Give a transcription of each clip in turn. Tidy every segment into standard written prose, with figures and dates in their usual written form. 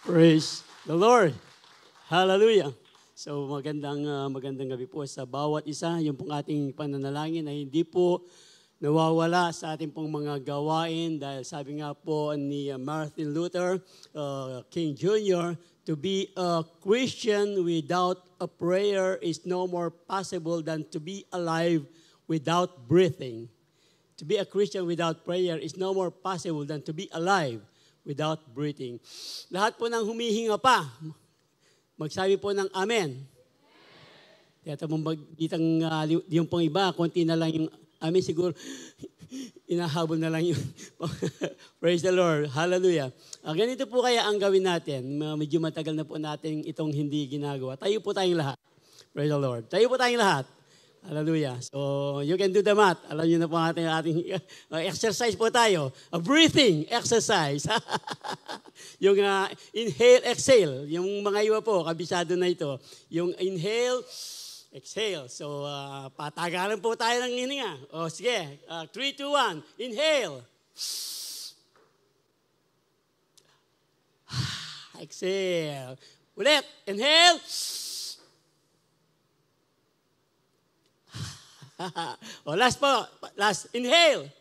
Praise the Lord. Hallelujah. So magandang gabi po sa bawat isa. Yung pong ating pananalangin ay hindi po nawawala sa ating pong mga gawain dahil sabi nga po ni Martin Luther King Jr., to be a Christian without a prayer is no more possible than to be alive without breathing. To be a Christian without prayer is no more possible than to be alive without breathing. Lahat po ng humihinga pa, magsabi po ng amen. Kaya yung pong iba, konti na lang yung amen, siguro inahabol na lang yung praise the Lord. Hallelujah. Ganito po kaya ang gawin natin. Medyo matagal na po natin itong hindi ginagawa. Tayo po tayong lahat. Praise the Lord. Tayo po tayong lahat. Hallelujah. So, you can do the math. Alam niyo na po ating exercise po tayo. A breathing exercise. Yung inhale, exhale. Yung mga iba po, kabisado na ito. Yung inhale, exhale. So, patagalan po tayo ng hininga. O, sige. 3, 2, 1. Inhale. Exhale. Ulit. Inhale. O, last po. Last. Inhale.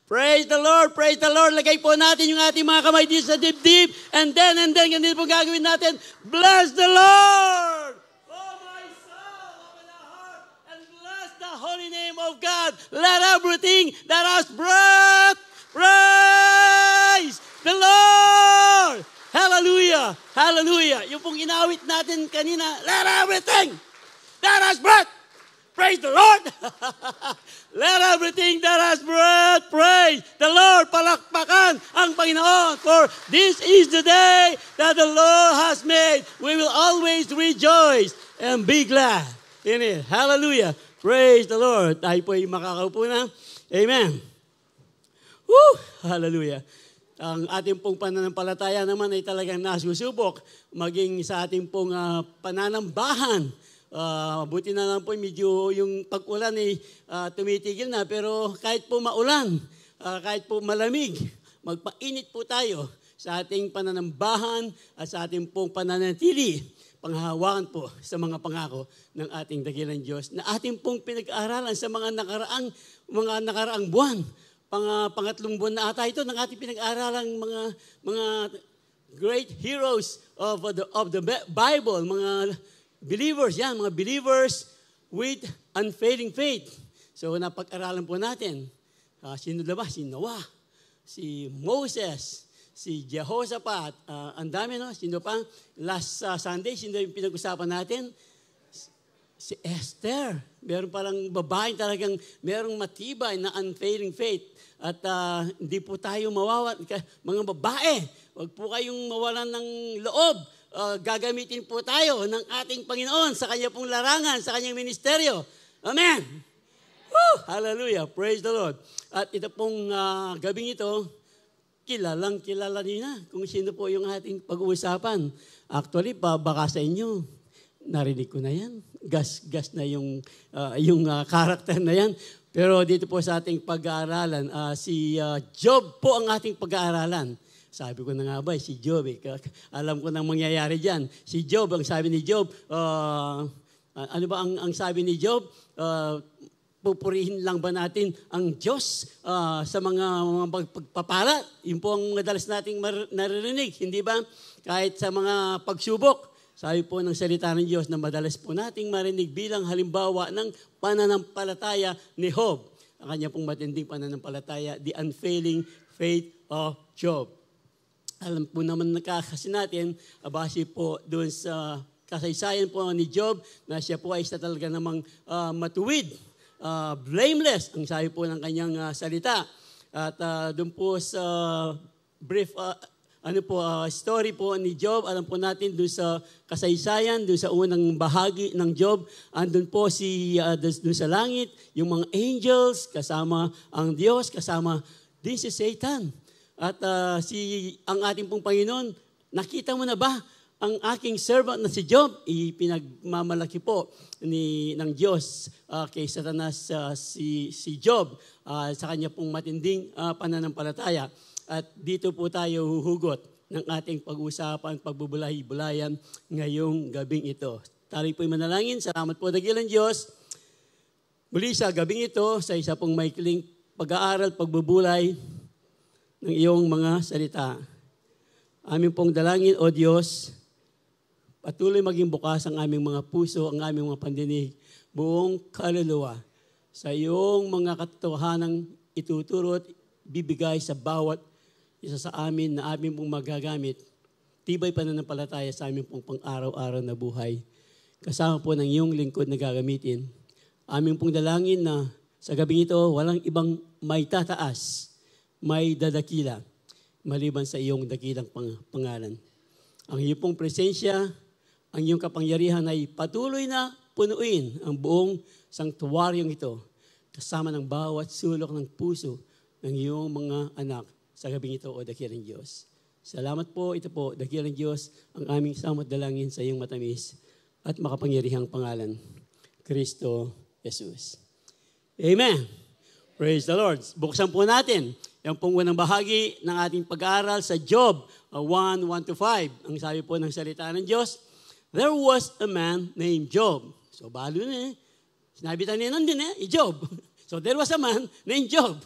Praise the Lord. Praise the Lord. Lagay po natin yung ating mga kamay dito sa dibdib. And then, ganito po gagawin natin. Bless the Lord. Oh, my soul, open our heart, and bless the holy name of God. Let everything that has breath praise the Lord. Hallelujah! Hallelujah! Yung pong inawit natin kanina, let everything that has breath, praise the Lord! Let everything that has breath, praise the Lord! Palakpakan ang Panginoon, for this is the day that the Lord has made. We will always rejoice and be glad in it. Hallelujah! Praise the Lord! Tayo po ay makakaupo na. Amen! Woo! Hallelujah! Ang ating pong pananampalataya naman ay talagang nasusubok maging sa ating pong pananambahan. Buti na lang po medyo yung pag-ulan ay tumitigil na, pero kahit po maulan, kahit po malamig, magpainit po tayo sa ating pananambahan at sa ating pong pananatili, panghahawakan po sa mga pangako ng ating dakilang Diyos na ating pong pinag-aaralan sa mga nakaraang buwan. Pangatlong buwan na ata ito ng ating pinag-aaralang mga great heroes of the Bible, mga believers, mga believers with unfailing faith. So napag-aralan po natin, sino ba? Si Noah, si Moses, si Jehoshaphat, ang dami, no? Sino pa? Last Sunday, sino yung pinag-usapan natin? Si Esther. Meron palang babae talagang merong matibay na unfailing faith. At hindi po tayo mawawa. Mga babae, huwag po kayong mawalan ng loob. Gagamitin po tayo ng ating Panginoon sa kanya pong larangan, sa kanyang ministeryo. Amen! Woo! Hallelujah! Praise the Lord. At ito pong gabing ito, kilala niyo na kung sino po yung ating pag-uusapan. Actually, baka sa inyo, narinig ko na yan. Gas na yung karakter na yan. Pero dito po sa ating pag-aaralan, si Job po ang ating pag-aaralan. Sabi ko na nga ba, si Job, alam ko nang mangyayari dyan. Si Job, ang sabi ni Job, ano ba ang sabi ni Job? Pupurihin lang ba natin ang Diyos sa mga pagpapala? Yun po ang madalas nating naririnig, hindi ba? Kahit sa mga pagsubok, sabi po ng salita ng Diyos na madalas po nating marinig bilang halimbawa ng pananampalataya ni Job. Ang kanya pong matinding pananampalataya, the unfailing faith of Job. Alam po naman nakakasi natin, base po doon sa kasaysayan po ni Job, na siya po ay isa talaga namang matuwid, blameless, ang sabi po ng kanyang salita. At doon po sa brief story po ni Job, alam po natin doon sa kasaysayan, doon sa unang bahagi ng Job, andun po doon sa langit, yung mga angels, kasama ang Diyos, kasama din si Satan. At ang ating pong Panginoon, nakita mo na ba ang aking servant na si Job, ipinagmamalaki po ng Diyos kay Satanas si Job sa kanya pong matinding pananampalataya. At dito po tayo huhugot ng ating pag-usapan, pagbubulay-bulayan ngayong gabing ito. Tayo po'y manalangin. Salamat po, dakilang Diyos. Muli sa gabing ito, sa isa pong maikling pag-aaral, pagbubulay ng iyong mga salita. Aming pong dalangin, O Diyos, patuloy maging bukas ang aming mga puso, ang aming mga pandinig, buong kaluluwa sa iyong mga katotohanang ituturo at bibigay sa bawat isa sa amin na aming pong magagamit. Tibay pananampalataya sa aming pong pang-araw-araw na buhay. Kasama po ng iyong lingkod na gagamitin. Aming pong dalangin na sa gabi ito, walang ibang may tataas, may dadakila, maliban sa iyong dakilang pangalan. Ang iyong pong presensya, ang iyong kapangyarihan ay patuloy na punuin ang buong sanktuaryong ito, kasama ng bawat sulok ng puso ng iyong mga anak sa gabing ito, O dakilang Diyos. Salamat po, ito po, dakilang Diyos, ang aming samot dalangin sa iyong matamis at makapangyarihang pangalan, Kristo Jesus. Amen. Praise the Lord. Buksan po natin yung pong unang bahagi ng ating pag-aaral sa Job 1:1-5. Ang sabi po ng salita ng Diyos, there was a man named Job. So, balo na eh. Sinabi tayo din Job. So, there was a man named Job.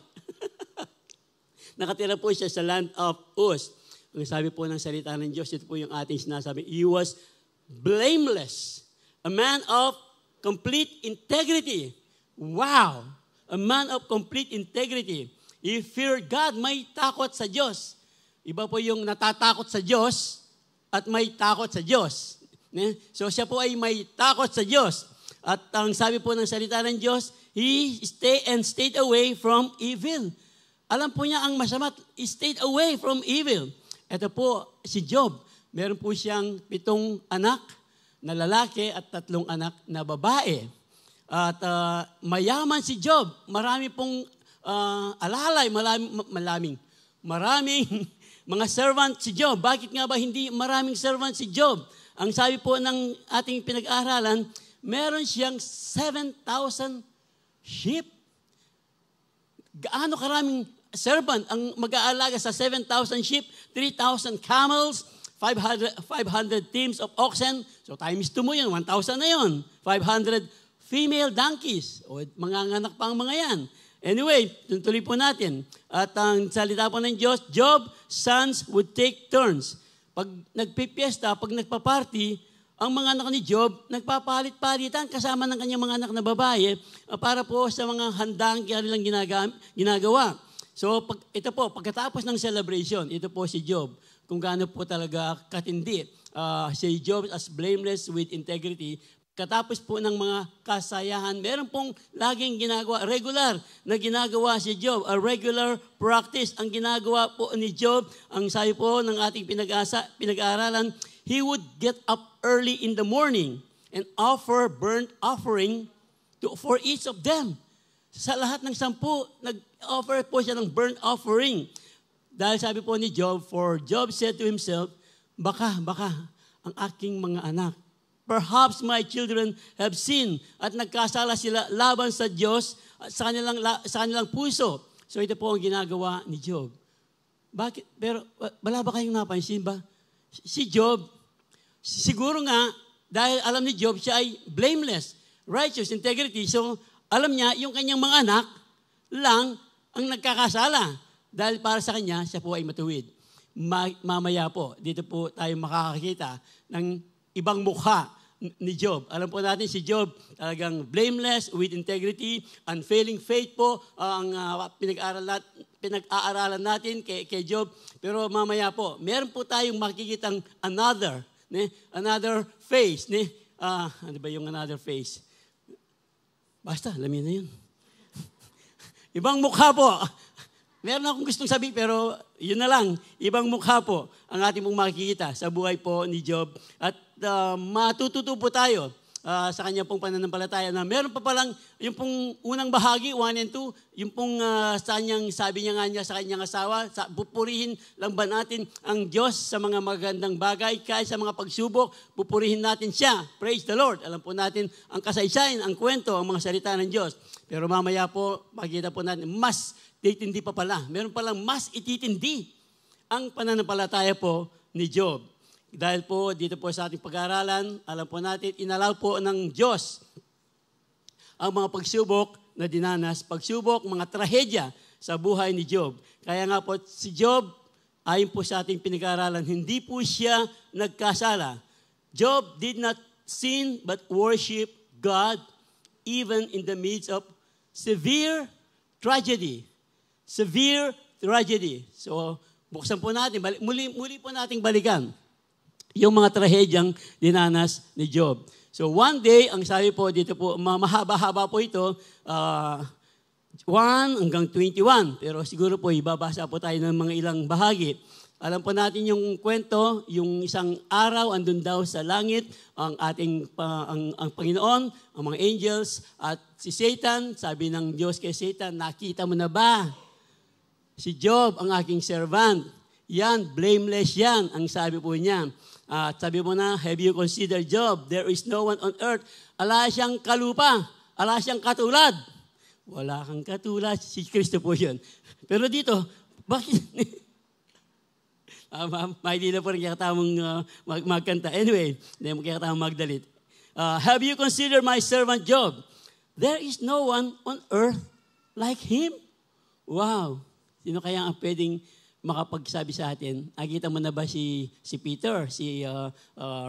Nakatira po siya sa land of Uz. Ang sabi po ng salita ng Diyos, ito po yung ating sinasabi, he was blameless. A man of complete integrity. Wow! A man of complete integrity. He feared God, may takot sa Diyos. Iba po yung natatakot sa Diyos at may takot sa Diyos. So siya po ay may takot sa Diyos. At ang sabi po ng salita ng Diyos, he stayed away from evil. Alam po niya ang masama, he stayed away from evil. Ito po si Job. Meron po siyang 7 anak na lalaki at 3 anak na babae. At mayaman si Job. Marami pong alalay, maraming mga servant si Job. Bakit nga ba hindi maraming servant si Job? Ang sabi po ng ating pinag-aaralan, meron siyang 7,000 sheep. Gaano karaming servant ang mag-aalaga sa 7,000 sheep, 3,000 camels, 500 teams of oxen. So times 2 mo yun, 1,000 na yun. 500 female donkeys. O manganganak pa ang mga yan. Anyway, tuloy po natin. At ang salita po ng Diyos, Job's sons would take turns. Pag nagpipiesta, pag nagpa-party, ang mga anak ni Job, nagpapalit-palitan kasama ng kanyang mga anak na babae para po sa mga handang kanilang ginagawa. So, ito po, pagkatapos ng celebration, ito po si Job, kung gaano po talaga katindi. Si Job as blameless with integrity. Katapos po ng mga kasayahan, meron pong laging ginagawa, regular na ginagawa si Job, a regular practice. Ang ginagawa po ni Job, ang sabi po ng ating pinag-aaralan, he would get up early in the morning and offer burnt offering for each of them. Sa lahat ng 10, nag-offer po siya ng burnt offering. Dahil sabi po ni Job, for Job said to himself, baka ang aking mga anak, perhaps my children have sinned at nagkasala sila laban sa Diyos at sa kanilang puso. So ito po ang ginagawa ni Job. Bakit? Pero wala ba kayong napansin ba? Si Job, siguro nga, dahil alam ni Job, siya ay blameless, righteous, integrity. So alam niya, yung kanyang mga anak lang ang nagkakasala. Dahil para sa kanya, siya po ay matuwid. Mamaya po, dito po tayo makakakita ng ibang mukha ni Job. Alam po natin si Job talagang blameless, with integrity, unfailing faith po ang pinag-aaralan natin kay Job. Pero mamaya po, meron po tayong makikitang another face. Ano ba yung another face? Basta, alam niyo na yun. Ibang mukha po. Meron akong gustong sabihin, pero yun na lang. Ibang mukha po ang ating mong makikita sa buhay po ni Job. At matututo po tayo sa kanya pong pananampalataya na meron pa palang yung pong unang bahagi, 1 and 2, yung pong sabi niya nga niya sa kanyang asawa, pupurihin lang ba natin ang Diyos sa mga magandang bagay, kahit sa mga pagsubok, pupurihin natin siya. Praise the Lord. Alam po natin ang kasaysayan, ang kwento, ang mga salita ng Diyos. Pero mamaya po, makikita po natin, mas titindi pa pala. Meron palang mas ititindi ang pananampalataya po ni Job. Dahil po dito po sa ating pag-aaralan, alam po natin, inalaw po ng Diyos ang mga pagsubok na dinanas, pagsubok, mga trahedya sa buhay ni Job. Kaya nga po si Job, ayon po sa ating pinag-aaralan, hindi po siya nagkasala. Job did not sin but worship God even in the midst of severe tragedy. Severe tragedy. So, buksan po natin, muli po nating balikan yung mga trahedyang dinanas ni Job. So one day, ang sabi po dito po, mahaba-haba po ito, 1 hanggang 21. Pero siguro po, ibabasa po tayo ng mga ilang bahagi. Alam po natin yung kwento, yung isang araw, andun daw sa langit, ang ating ang Panginoon, ang mga angels, at si Satan, sabi ng Diyos kay Satan, nakita mo na ba? Si Job, ang aking servant. Yan, blameless yan, ang sabi po niya. At sabi mo na, have you considered Job? There is no one on earth. Ala siyang kalupa. Ala siyang katulad. Wala kang katulad. Si Kristo po yun. Pero dito, bakit? Hindi na po rin kakatamang magkanta. Anyway, hindi mo kakatamang magdalit. Have you considered my servant Job? There is no one on earth like him. Wow. Sino kaya ang pwedeng makapagsabi sa atin? Nakita mo na ba si Peter, si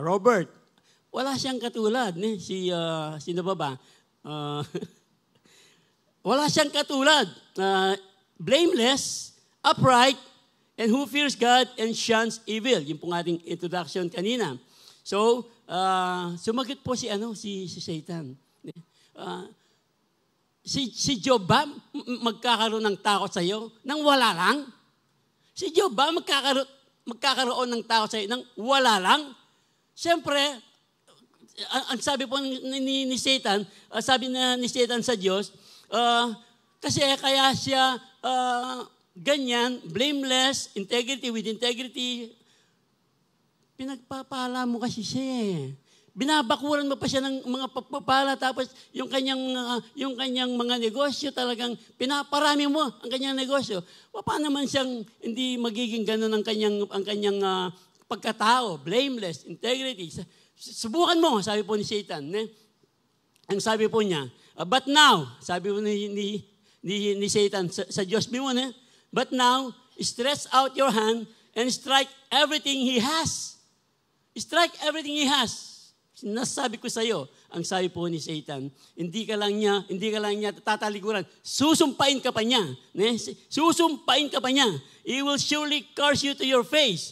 Robert? Wala siyang katulad. Sino ba? Wala siyang katulad. Blameless, upright, and who fears God and shuns evil. Yung pong ating introduction kanina. So, sumagot po si Satan. Si Job ba magkakaroon ng takot sa iyo nang wala lang? Si Job ba magkakaroon ng takot sa iyo nang wala lang? Siyempre, ang sabi po ni Satan, sabi na ni Satan sa Diyos, kasi kaya siya ganyan, blameless, integrity with integrity, pinagpapala mo kasi siya. Binabakuran mo pa siya ng mga pagpapala, tapos yung kanyang mga negosyo talagang pinaparami mo ang kanyang negosyo. Paano naman siyang hindi magiging gano'n ang kanyang pagkatao, blameless, integrity. Subukan mo, sabi po ni Satan. Ang sabi po niya, but now, sabi po ni Satan sa Diyos mo, but now, stretch out your hand and strike everything he has. Strike everything he has. Nasabi ko sa iyo, ang sabi po ni Satan, hindi ka lang niya tatalikuran. Susumpain ka pa niya. Susumpain ka pa niya. He will surely curse you to your face.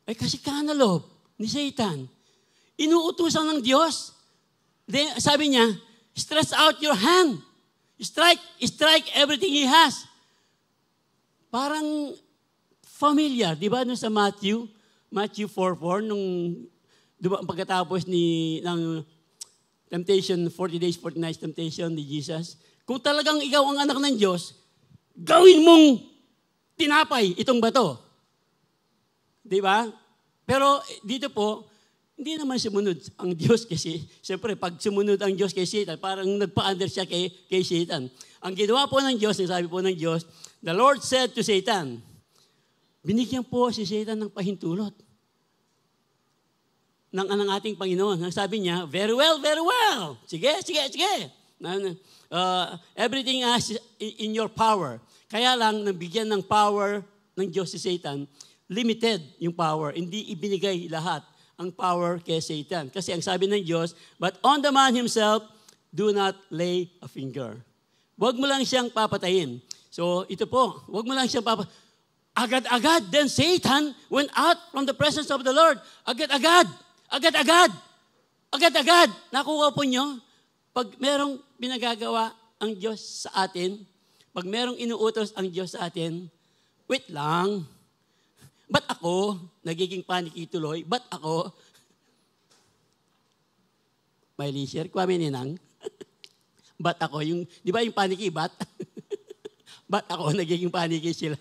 Ay kasi kanalob ni Satan. Inuutusan ng Diyos. Sabi niya, stretch out your hand. Strike everything he has. Parang familiar, di ba? No, sa Matthew 4:4, nung pagkatapos ng temptation, 40 days, 40 nights temptation ni Jesus, kung talagang ikaw ang anak ng Diyos, gawin mong tinapay itong bato. Di ba? Pero dito po, hindi naman sumunod ang Diyos kasi, siyempre, pag sumunod ang Diyos kay Satan, parang nagpa-under siya kay Satan. Ang ginawa po ng Diyos, sabi po ng Diyos, the Lord said to Satan, binigyan po si Satan ng pahintulot ng ating Panginoon. Ang sabi niya, very well, very well. Sige. Everything is in your power. Kaya lang, nabigyan ng power ng Diyos si Satan, limited yung power. Hindi ibinigay lahat ang power kay Satan. Kasi ang sabi ng Diyos, but on the man himself, do not lay a finger. Huwag mo lang siyang papatayin. So, ito po, huwag mo lang siyang papatayin. Agad-agad, then Satan went out from the presence of the Lord. Agad-agad. Nakuha po nyo, pag merong pinagagawa ang Diyos sa atin, pag merong inuutos ang Diyos sa atin, wait lang. Ba't ako? Nagiging paniki tuloy. Ba't ako? May leisure, kwame ninang. Ba't ako, di ba yung paniki, ba't? Ba't ako nagiging paniki sila?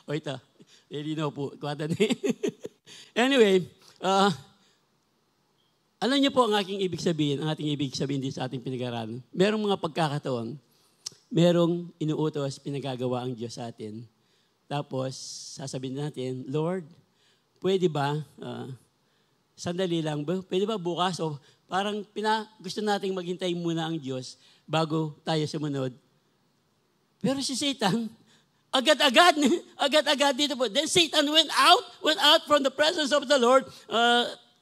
O ito, lino po, kwatan Anyway, alam niyo po ang aking ibig sabihin, ang ating ibig sabihin din sa ating pinag-aralan. Merong mga pagkakataon, merong inuutos, pinagagawa ang Diyos sa atin. Tapos, sasabihin natin, Lord, pwede ba, sandali lang ba, pwede ba bukas? O parang gusto nating maghintay muna ang Diyos bago tayo sumunod. Pero si Satan, agad-agad dito po. Then Satan went out from the presence of the Lord.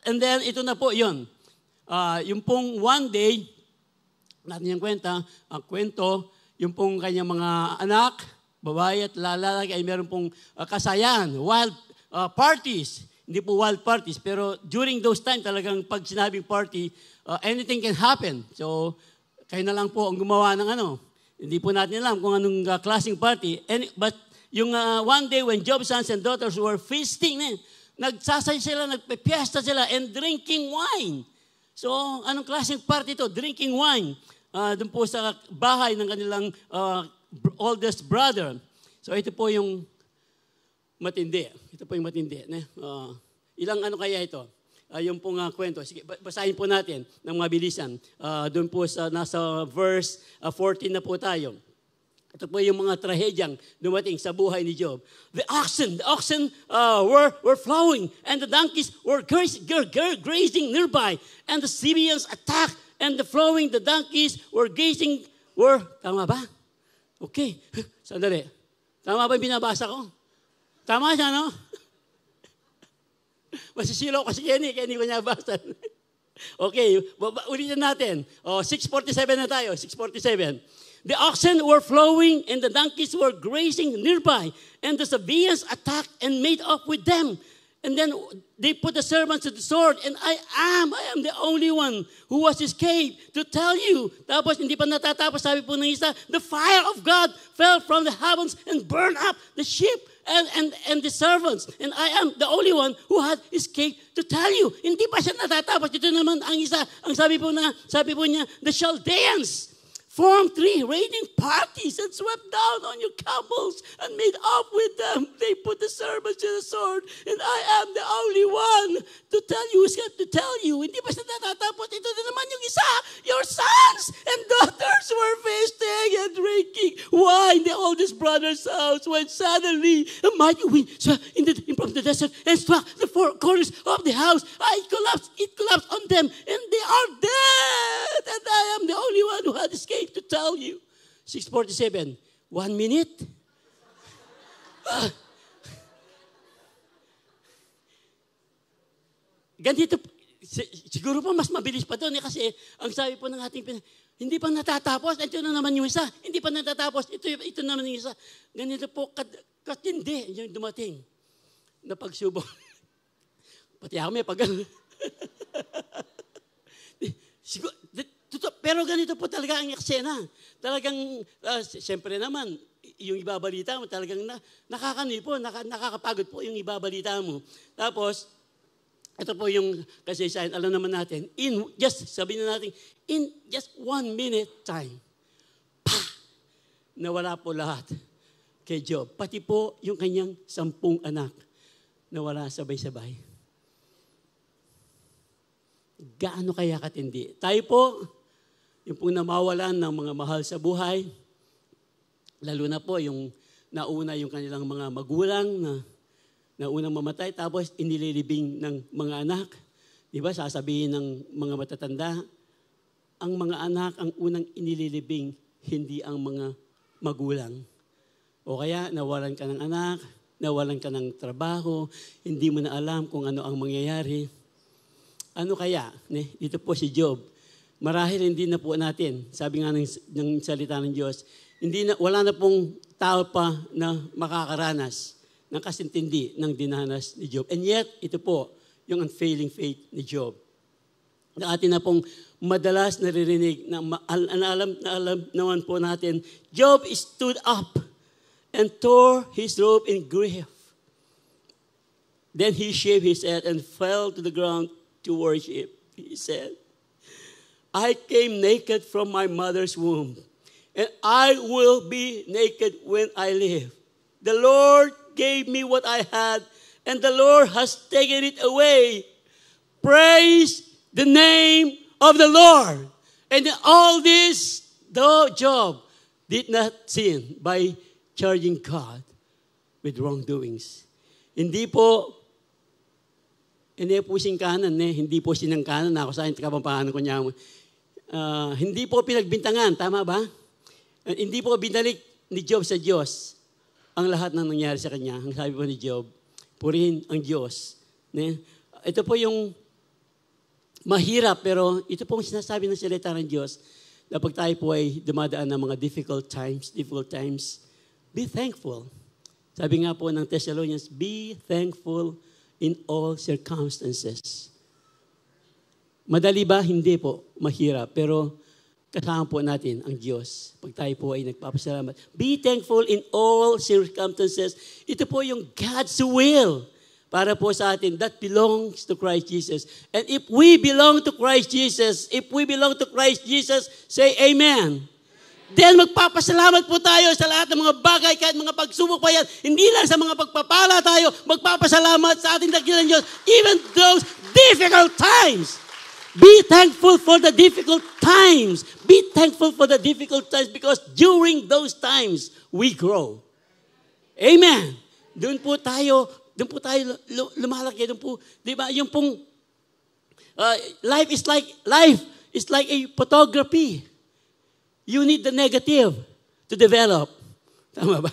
And then ito na po yun. Yung pong one day, natin yung kwento, yung pong kanyang mga anak, babae at lalaki ay meron pong kasayahan, wild parties. Hindi po wild parties, pero during those time talagang pag sinabing party, anything can happen. So, kayo na lang po ang gumawa ng Hindi po natin alam kung anong klaseng party. But yung one day when Job's sons and daughters were feasting, nagsasay sila, nagpipiesta sila, and drinking wine. So, anong klaseng party ito? Drinking wine. Doon po sa bahay ng kanilang oldest brother. So, ito po yung matindi. Ilang kaya ito? Yung pong kwento. Sige, basahin po natin ng mabilisan. Doon po nasa verse 14 na po tayo. Ito po yung mga trahedyang dumating sa buhay ni Job. The oxen were flowing, and the donkeys were grazing nearby, and the Syrians attacked, and the donkeys were grazing, tama ba? Okay, sandali. Tama ba yung binabasa ko? Tama siya, no? Masisilaw kasi Kenny ko niya basa. Okay, ulitin natin. 6:47 na tayo, 6:47. The oxen were flowing and the donkeys were grazing nearby, and the Sabaeans attacked and made off with them. And then they put the servants to the sword, and I am the only one who was escaped to tell you. Tapos hindi pa natatapos, sabi po ng isa, the fire of God fell from the heavens and burned up the sheep and the servants. And I am the only one who had escaped to tell you. Hindi pa siya natatapos. Ito naman ang isa, ang sabi po niya, the Chaldeans formed 3 raiding parties and swept down on your camels and made off with them. They put the servants to the sword, and I am the only one to tell you, Hindi pa siya natatapos. Ito na naman yung isa. Your sons and daughters were feasting and drinking wine in the oldest brother's house, when suddenly a mighty wind from the desert and struck the 4 corners of the house. It collapsed on them, and they are dead. And I am the only one who had escaped to tell you. 6:47. 1 minute. Ganito, siguro po mas mabilis pa doon kasi ang sabi po ng ating hindi pa natatapos. Ito na naman yung isa. Hindi pa natatapos. Ito naman yung isa. Ganito po katindi yung dumating na pagsubok. Pati ako may pero ganito po talaga ang eksena. Talagang, siyempre naman, yung ibabalita mo, talagang nakakanipo, nakakapagod po yung ibabalita mo. Tapos, ito po yung kasaysayan, alam naman natin, sabihin na natin, in just 1 minute time, nawala po lahat kay Job. Pati po yung kanyang 10 anak, nawala sabay-sabay. Gaano kaya katindi? Tayo po, yung pong namawalan ng mga mahal sa buhay, lalo na po yung nauna yung kanilang mga magulang na naunang mamatay, tapos inililibing ng mga anak. Di ba, sasabihin ng mga matatanda, ang mga anak ang unang inililibing, hindi ang mga magulang. O kaya, nawalan ka ng anak, nawalan ka ng trabaho, hindi mo na alam kung ano ang mangyayari. Ano kaya? Dito po si Job. Marahil hindi na po natin, sabi nga ng salita ng Diyos, wala na pong tao pa na makakaranas ng kasintindi ng dinanas ni Job. And yet, ito po, yung unfailing faith ni Job. Na atin na pong madalas naririnig, na alam naman po natin, Job stood up and tore his robe in grief. Then he shaved his head and fell to the ground to worship. He said, I came naked from my mother's womb, and I will be naked when I live. The Lord gave me what I had, and the Lord has taken it away. Praise the name of the Lord. And in all this, though Job did not sin by charging God with wrongdoings. Hindi po singkanan, hindi po sinangkanan na ako sa kapampangan ko niya. Hindi po pinagbintangan, tama ba? Hindi po binalik ni Job sa Diyos ang lahat ng nangyari sa kanya. Ang sabi po ni Job, purihin ang Diyos. Ito po yung mahirap, pero ito pong sinasabi ng salita ng Diyos na pag tayo po ay dumadaan ng mga difficult times, be thankful. Sabi nga po ng Thessalonians, be thankful in all circumstances. Madali ba? Hindi po. Mahirap. Pero kasama po natin ang Diyos. Pag tayo po ay nagpapasalamat. Be thankful in all circumstances. Ito po yung God's will para po sa atin. That belongs to Christ Jesus. And if we belong to Christ Jesus, say Amen. Then magpapasalamat po tayo sa lahat ng mga bagay, kahit mga pagsubok pa yan. Hindi lang sa mga pagpapala tayo, magpapasalamat sa ating dakilang Diyos, even those difficult times. Be thankful for the difficult times. Be thankful for the difficult times because during those times, we grow. Amen. Doon po tayo lumalaki. Doon po, di ba, yung pong, life is like a photography. You need the negative to develop. Tama ba?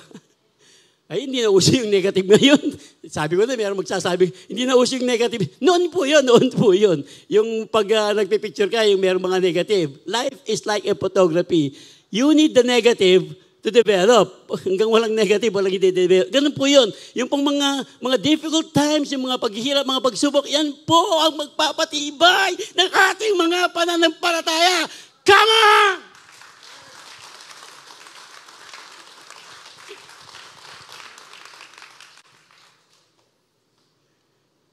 Ay, hindi na uso yung negative ngayon. Sabi ko na, mayroong magsasabi, hindi na uso yung negative. Noon po yun. Yung pag nagpipicture ka, yung mayroong mga negative. Life is like a photography. You need the negative to develop. Hanggang walang negative, walang i-develop. Ganun po yun. Yung pong mga difficult times, yung mga paghihirap, mga pagsubok, yan po ang magpapatibay ng ating mga pananampalataya. Come on!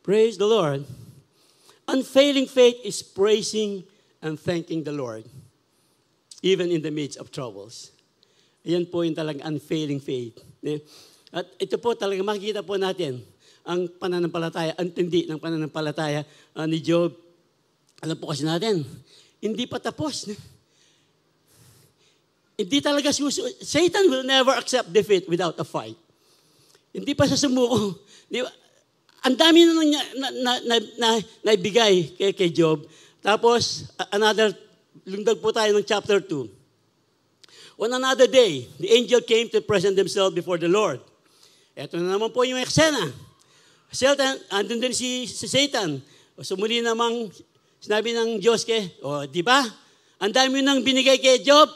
Praise the Lord. Unfailing faith is praising and thanking the Lord, even in the midst of troubles. Ayan po yung talagang unfailing faith. At ito po talagang makikita po natin ang pananampalataya, ang tindi ng pananampalataya ni Job. Alam po kasi natin, hindi pa tapos. Hindi talaga Satan will never accept defeat without a fight. Hindi pa siya sumuko. Di ba? Ang dami na naibigay kay Job. Tapos, lundag po tayo ng chapter 2. On another day, the angel came to present themselves before the Lord. Ito na naman po yung eksena. Andun din si Satan. So muli namang sinabi ng Diyos di ba? Ang dami nang binigay kay Job,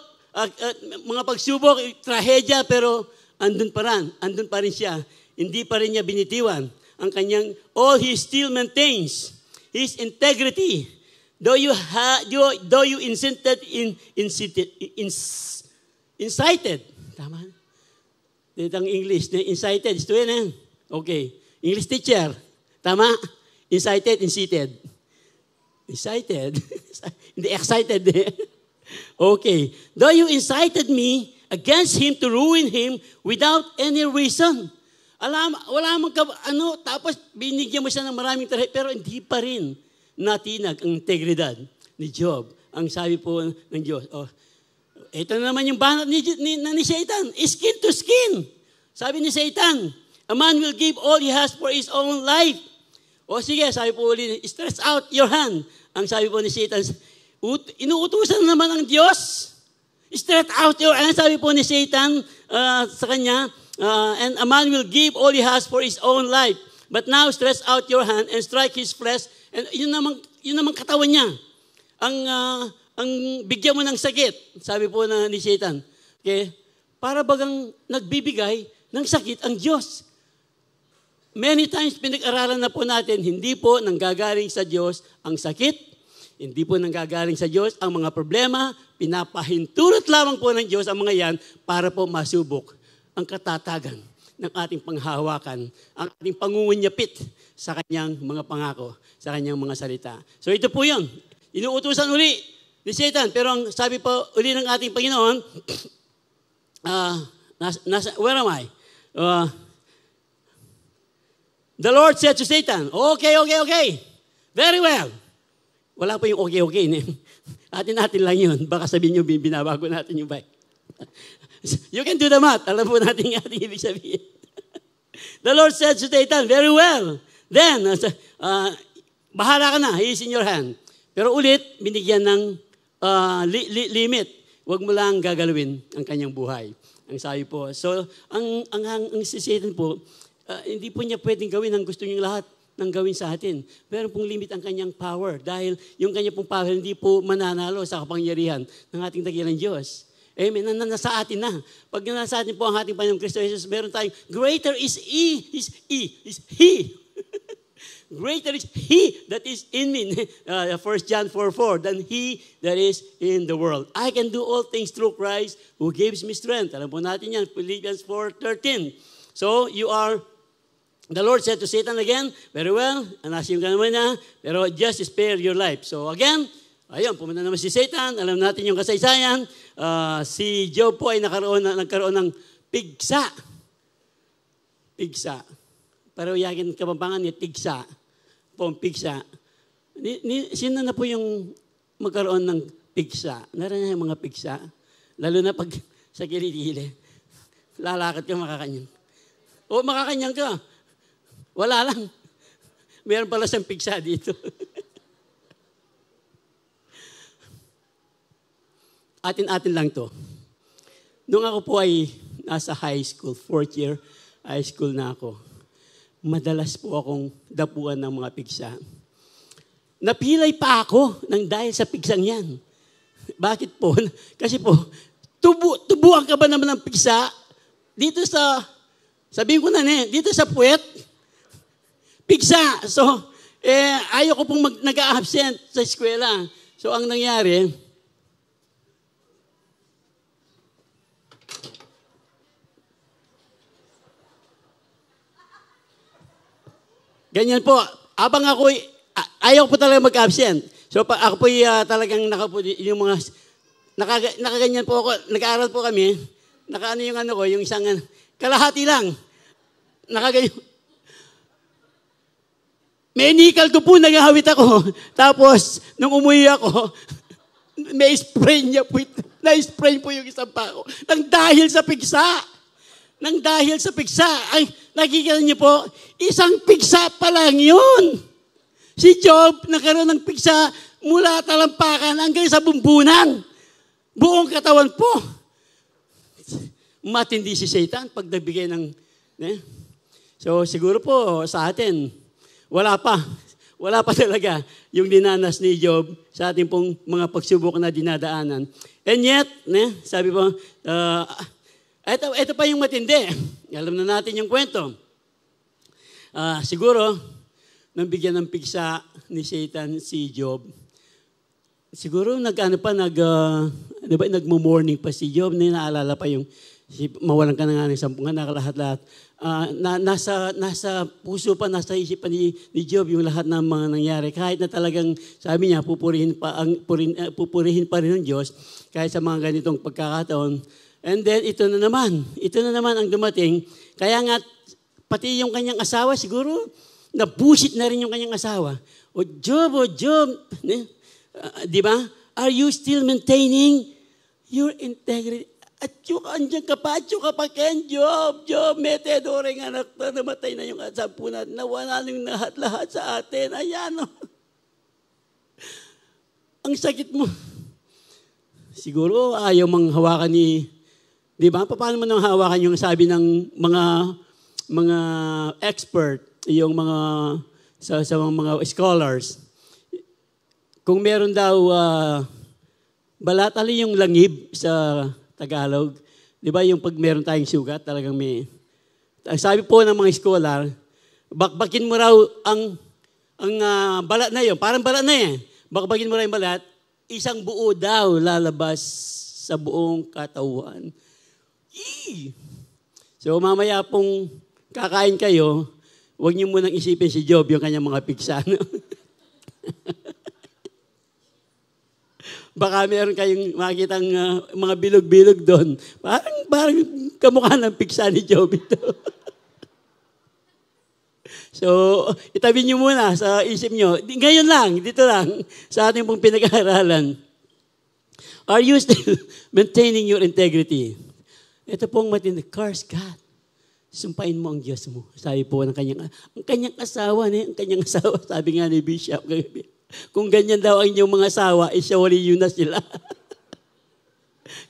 mga pagsubok, trahedya, pero andun pa rin siya. Hindi pa rin niya binitiwan ang kanyang, he still maintains his integrity. Though you incited. Tama? Dito ang English. Incited. Ito yan. Okay. English teacher. Tama? Incited. Incited. Hindi excited. Okay. Though you incited me against him to ruin him without any reason. Wala mong tapos binigyan mo siya ng maraming trahe, pero hindi pa rin natinag ang integridad ni Job. Ang sabi po ng Diyos, ito na naman yung banat ni Satan, skin to skin. Sabi ni Satan, a man will give all he has for his own life. Sige, sabi po ulit, stretch out your hand. Ang sabi po ni Satan, inuutusan naman ang Diyos. Stretch out your hand, sabi po ni Satan sa kanya, and a man will give all he has for his own life. But now stretch out your hand and strike his flesh. And yun naman katawan niya. Ang bigyan mo ng sakit, sabi po ni Satan. Okay? Para bagang nagbibigay ng sakit ang Diyos. Many times pinag-aralan na po natin, hindi po nanggagaling sa Diyos ang sakit. Hindi po nanggagaling sa Diyos ang mga problema. Pinapahintulot lamang po ng Diyos ang mga yan para po masubok ang katatagan ng ating panghahawakan, ang ating pangungunyapit sa kanyang mga pangako, sa kanyang mga salita. So ito po yun. Inuutusan uli ni Satan. Pero ang sabi pa uli ng ating Panginoon, where am I? The Lord said to Satan, okay. Very well. Wala pa yung okay. Atin lang yun. Baka sabihin nyo, binabago natin yung bike. You can do the math. Alam po natin yung ating ibig sabihin. The Lord said to Satan, very well. Then, bahala ka na. He is in your hand. Pero ulit, binigyan ng limit. Huwag mo lang gagalawin ang kanyang buhay. Ang sabi po. So, ang si Satan po, hindi po niya pwedeng gawin ang gusto niyang lahat ng gawin sa atin. Meron pong limit ang kanyang power dahil yung kanyang pong power hindi po mananalo sa kapangyarihan ng ating dakilang Diyos. Amen. Nasa atin na. Pag nasa atin po ang ating Panginoong Kristo Jesus, meron tayong greater is He. Greater is He that is in me. 1 John 4:4 than He that is in the world. I can do all things through Christ who gives me strength. Alam po natin yan. Philippians 4:13. So, the Lord said to Satan again, very well, anasin ka naman niya, pero just spare your life. So again, ayun, pumunta naman si Satan, alam natin yung kasaysayan, si Job po ay nagkaroon ng pigsa. Pero yakin kapampangan niya, tigsa. Pigsa. Sino na po yung magkaroon ng pigsa? Naran yung mga pigsa? Lalo na pag sa kilikili. Lalakad ka, makakanyang. O makakanyang ka. Wala lang. Meron pala siyang pigsa dito. Atin-atin lang to. Nung ako po ay nasa high school, 4th year high school na ako, madalas po akong dapuan ng mga pigsa. Napilay pa ako dahil sa pigsang yan. Bakit po? Kasi po, tubuan ka ba naman ng pigsa? Dito sabihin ko na dito sa puwet, pigsa. So, ayaw ko pong nag-a-absent sa eskwela. So, ang nangyari, ganyan po. Abang ako, ayaw po talaga mag-absent. So, ako po talagang yung mga, nakaganyan po ako, nag-aaral po kami, yung isang, kalahati lang. Nakaganyan. Medical ko po, naghahawit ako. Tapos, nung umuwi ako, may spray niya po. Na-spray po yung isang pa ako. Nang dahil sa pigsa. Ay, nakikita niyo po, isang pigsa pa lang yun. Si Job, nagkaroon ng pigsa mula talampakan hanggang sa bumbunan. Buong katawan po. Matindi si Satan pag nagbigay ng... So, siguro po sa atin, wala pa talaga yung dinanas ni Job sa ating pong mga pagsubok na dinadaanan. And yet, sabi po, ito pa yung matindi. Alam na natin yung kwento. Siguro, nang bigyan ng pigsa ni Satan si Job, siguro nagmo-morning pa si Job, naalala pa yung mawalan ka na nga ng sampungan, nakalahat-lahat. Nasa puso pa, nasa isip pa ni Job yung lahat ng mga nangyari. Kahit na talagang, sabi niya, pupurihin pa rin ng Diyos kahit sa mga ganitong pagkakataon. And then, ito na naman ang dumating. Kaya nga, pati yung kanyang asawa, siguro, nabusit na rin yung kanyang asawa. O Job, di ba? Are you still maintaining your integrity? At andyan ka pa Ken, Job, metedoreng anak na namatay na yung asapo natin, nawala yung lahat sa atin. Ayan, ang sakit mo. Siguro ayaw mang hawakan di ba? Paano mo nang hawakan yung sabi ng mga expert, yung mga sa mga scholars. Kung meron daw balat, yung langib sa Tagalog. Di ba yung pag meron tayong sugat, talagang may... Sabi po ng mga scholar, bakbakin mo raw ang balat na yun. Parang balat na yan. Bakbakin mo raw yung balat, isang buo daw lalabas sa buong katawan. So mamaya pong kakain kayo, huwag niyo munang isipin si Job yung kanyang mga pigsa. No? Baka meron kayong makikitang mga bilog-bilog doon. Parang kamukha ng piksa ni Job ito. So, itabi nyo muna sa isip nyo. Ngayon lang, dito lang, sa ating pong pinag-aaralan. Are you still maintaining your integrity? Ito pong matindi. Curse God. Sumpain mo ang Diyos mo. Sabi po ng kanyang asawa, ang kanyang asawa, sabi nga ni Bishop, kung ganyan daw ang inyong mga asawa, isawali yun na sila.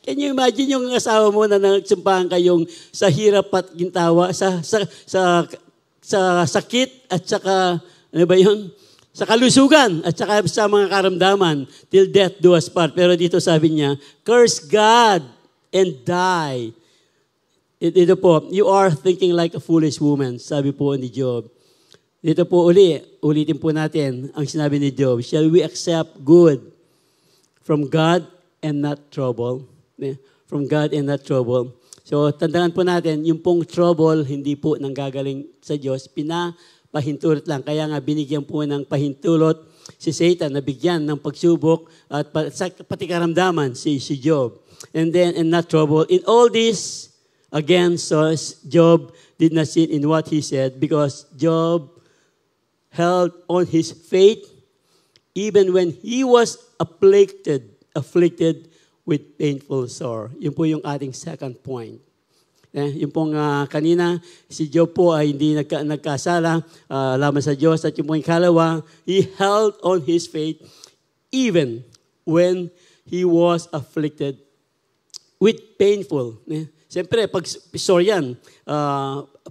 Can you imagine yung asawa mo na nagsumpahan kayong sa hirap at gintawa, sa sakit at saka, ano ba yun? Sa kalusugan at saka sa mga karamdaman, till death do us part. Pero dito sabi niya, curse God and die. Ito po, you are thinking like a foolish woman, sabi po ni Job. Dito po ulitin po natin ang sinabi ni Job, shall we accept good from God and not trouble? From God and not trouble. So, tandaan po natin, yung pong trouble, hindi po nanggagaling sa Diyos, pinapahintulot lang. Kaya nga, binigyan po ng pahintulot si Satan, nabigyan ng pagsubok at pati karamdaman si Job. And then, and not trouble. In all this, again, so Job did not sin in what he said because Job held on his faith even when he was afflicted with painful sore. Yun po yung ating second point. Yung pong kanina, si Job po ay hindi nagkasala laban sa Diyos. At yung pong ikalawa, he held on his faith even when he was afflicted with painful. Siyempre, pag sore yan,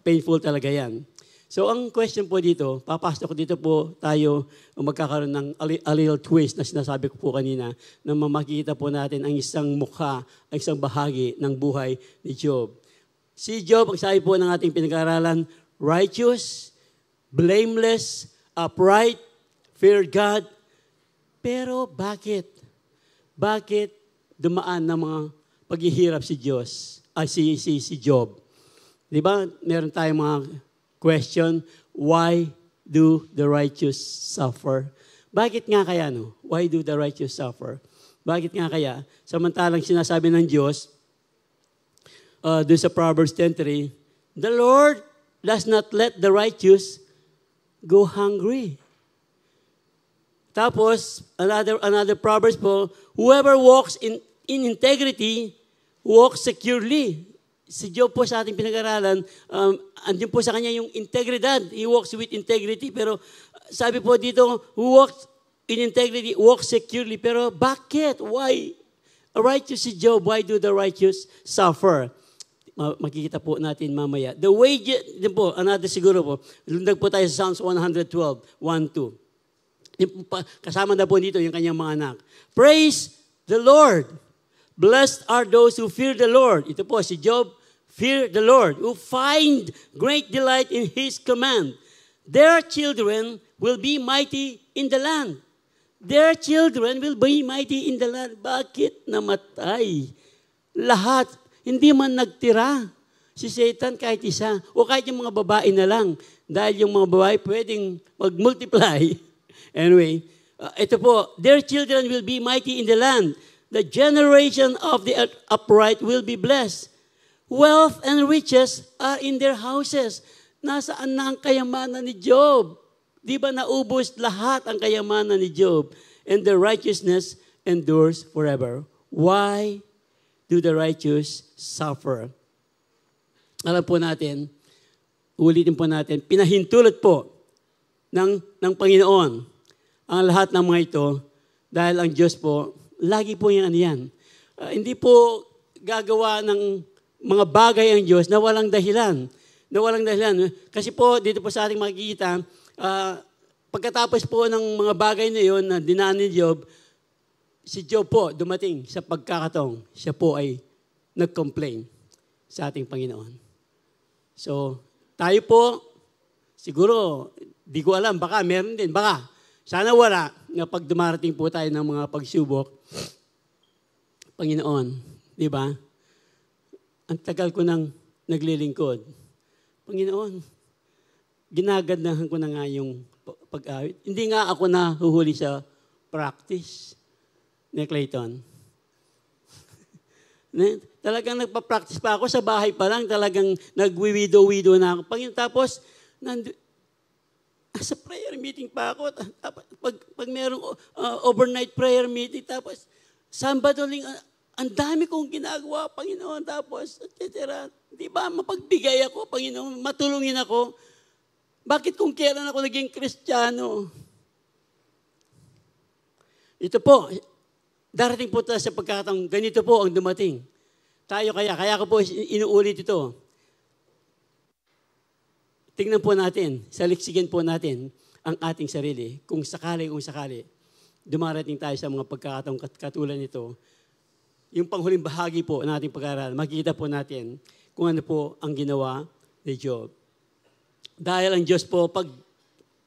painful talaga yan. So, ang question po dito, papasok dito po tayo magkakaroon ng a little twist na sinasabi ko po kanina na makikita po natin ang isang mukha, ang isang bahagi ng buhay ni Job. Si Job, ang sabi po ng ating pinag-aaralan, righteous, blameless, upright, feared God. Pero bakit? Bakit dumaan ng mga paghihirap si Job? Di ba, meron tayong mga question, why do the righteous suffer? Bakit nga kaya, no? Why do the righteous suffer? Bakit nga kaya? Samantalang sinasabi ng Diyos, doon sa Proverbs 10:3, the Lord does not let the righteous go hungry. Tapos, another Proverbs po, whoever walks in integrity, walks securely. Si Job po sa ating pinag-aralan, andyan po sa kanya yung integridad. He walks with integrity. Pero sabi po dito, who walks in integrity, walks securely. Pero bakit? Why? A righteous si Job, why do the righteous suffer? Makikita po natin mamaya. The wages, din po, another siguro po, lundag po tayo sa Psalms 112, 1-2. Kasama na po dito yung kanyang mga anak. Praise the Lord. Blessed are those who fear the Lord. Ito po, si Job, fear the Lord, who find great delight in His command. Their children will be mighty in the land. Their children will be mighty in the land. Bakit namatay? Lahat, hindi man nagtira. Si Satan kahit isa, o kahit yung mga babae na lang. Dahil yung mga babae pwedeng mag-multiply. Anyway, ito po, their children will be mighty in the land. The generation of the upright will be blessed. Wealth and riches are in their houses. Nasaan na ang kayamanan ni Job? Di ba naubos lahat ang kayamanan ni Job? And the righteousness endures forever. Why do the righteous suffer? Alam po natin, ulitin po natin, pinahintulot po ng Panginoon ang lahat ng mga ito dahil ang Diyos po, lagi po yan. Hindi po gagawa ng mga bagay ang Diyos na walang dahilan. Kasi po, dito po sa ating makikita, pagkatapos po ng mga bagay na yun na dinaan ni Job, si Job po dumating sa pagkakataong siya po ay nag-complain sa ating Panginoon. So, tayo po, siguro, di ko alam, baka meron din, baka, sana wala, na pag dumarating po tayo ng mga pagsubok, Panginoon, di ba? Ang tagal ko nang naglilingkod. Panginoon, ginagandahan ko na nga yung pag-awit. Hindi nga ako nahuhuli sa practice. ni Clayton. Talagang nagpa-practice pa ako sa bahay pa lang, talagang nagwi-widow-widow na ako. Tapos, sa prayer meeting pa ako, pag merong overnight prayer meeting, tapos Sabado ling, ang dami kong ginagawa, Panginoon, tapos, etc. Di ba, mapagbigay ako, Panginoon, matulungin ako. Bakit kung kailan ako naging Kristiyano? Ito po, darating po tayo sa pagkakataong ganito po ang dumating. Kaya ko po inuulit ito. Tingnan po natin, saliksikin po natin ang ating sarili. Kung sakali, dumarating tayo sa mga pagkakataong katulad nito, yung panghuling bahagi po ng ating pag-aaral, makikita po natin kung ano po ang ginawa ni Job. Dahil ang Diyos po, pag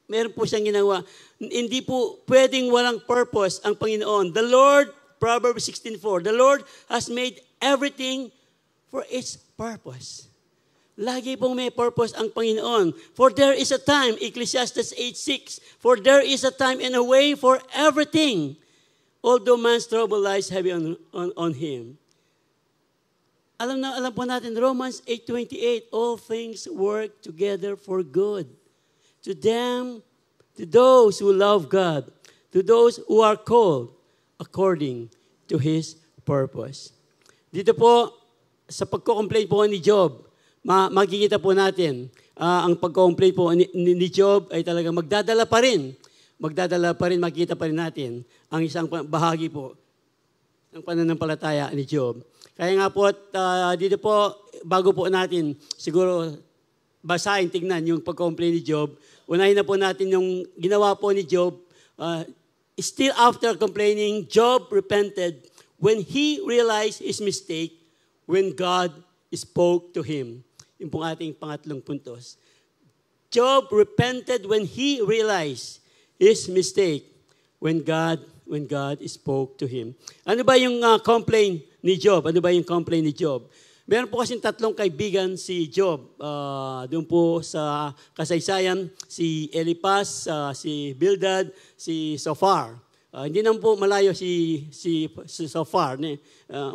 meron po siyang ginawa, hindi po pwedeng walang purpose ang Panginoon. The Lord, Proverbs 16:4, the Lord has made everything for its purpose. Lagi pong may purpose ang Panginoon. For there is a time, Ecclesiastes 8:6, for there is a time and a way for everything, although man's trouble lies heavy on him. Alam po natin, Romans 8:28, all things work together for good. To them, to those who love God, to those who are called according to His purpose. Dito po, sa pagko-complain po ni Job, makikita po natin, ang pagko-complain po ni Job ay talagang magdadala pa rin, makikita pa rin natin ang isang bahagi po ng pananampalataya ni Job. Kaya nga po, dito po, bago po natin siguro basahin, tignan yung pag-complain ni Job, unahin na po natin yung ginawa po ni Job. Still after complaining, Job repented when he realized his mistake, when God spoke to him. Yung pong ating pangatlong puntos. Job repented when he realized his mistake, when God spoke to him. Ano ba yung complaint ni Job? Meron po kasing tatlong kaibigan si Job. Doon po sa kasaysayan, si Eliphaz, si Bildad, si Zophar. Hindi naman po malayo si Zophar.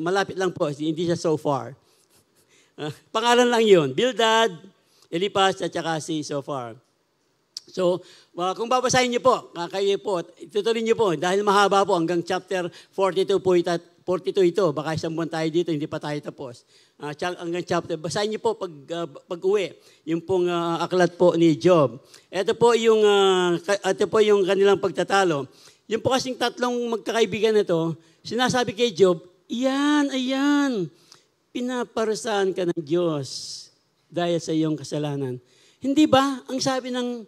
Malapit lang po, hindi siya so far. Pangalan lang yun, Bildad, Eliphaz, at saka si Zophar. So, kung babasahin niyo po, kayo po, itutuloy niyo po, dahil mahaba po, hanggang chapter 42 po 42 ito, baka isang buwan tayo dito, hindi pa tayo tapos. Hanggang chapter, basahin niyo po pag-uwi, yung pong aklat po ni Job. Ito po yung kanilang pagtatalo. Yung po kasing tatlong magkakaibigan na ito, sinasabi kay Job, ayan, pinaparusahan ka ng Diyos dahil sa iyong kasalanan. Hindi ba, ang sabi ng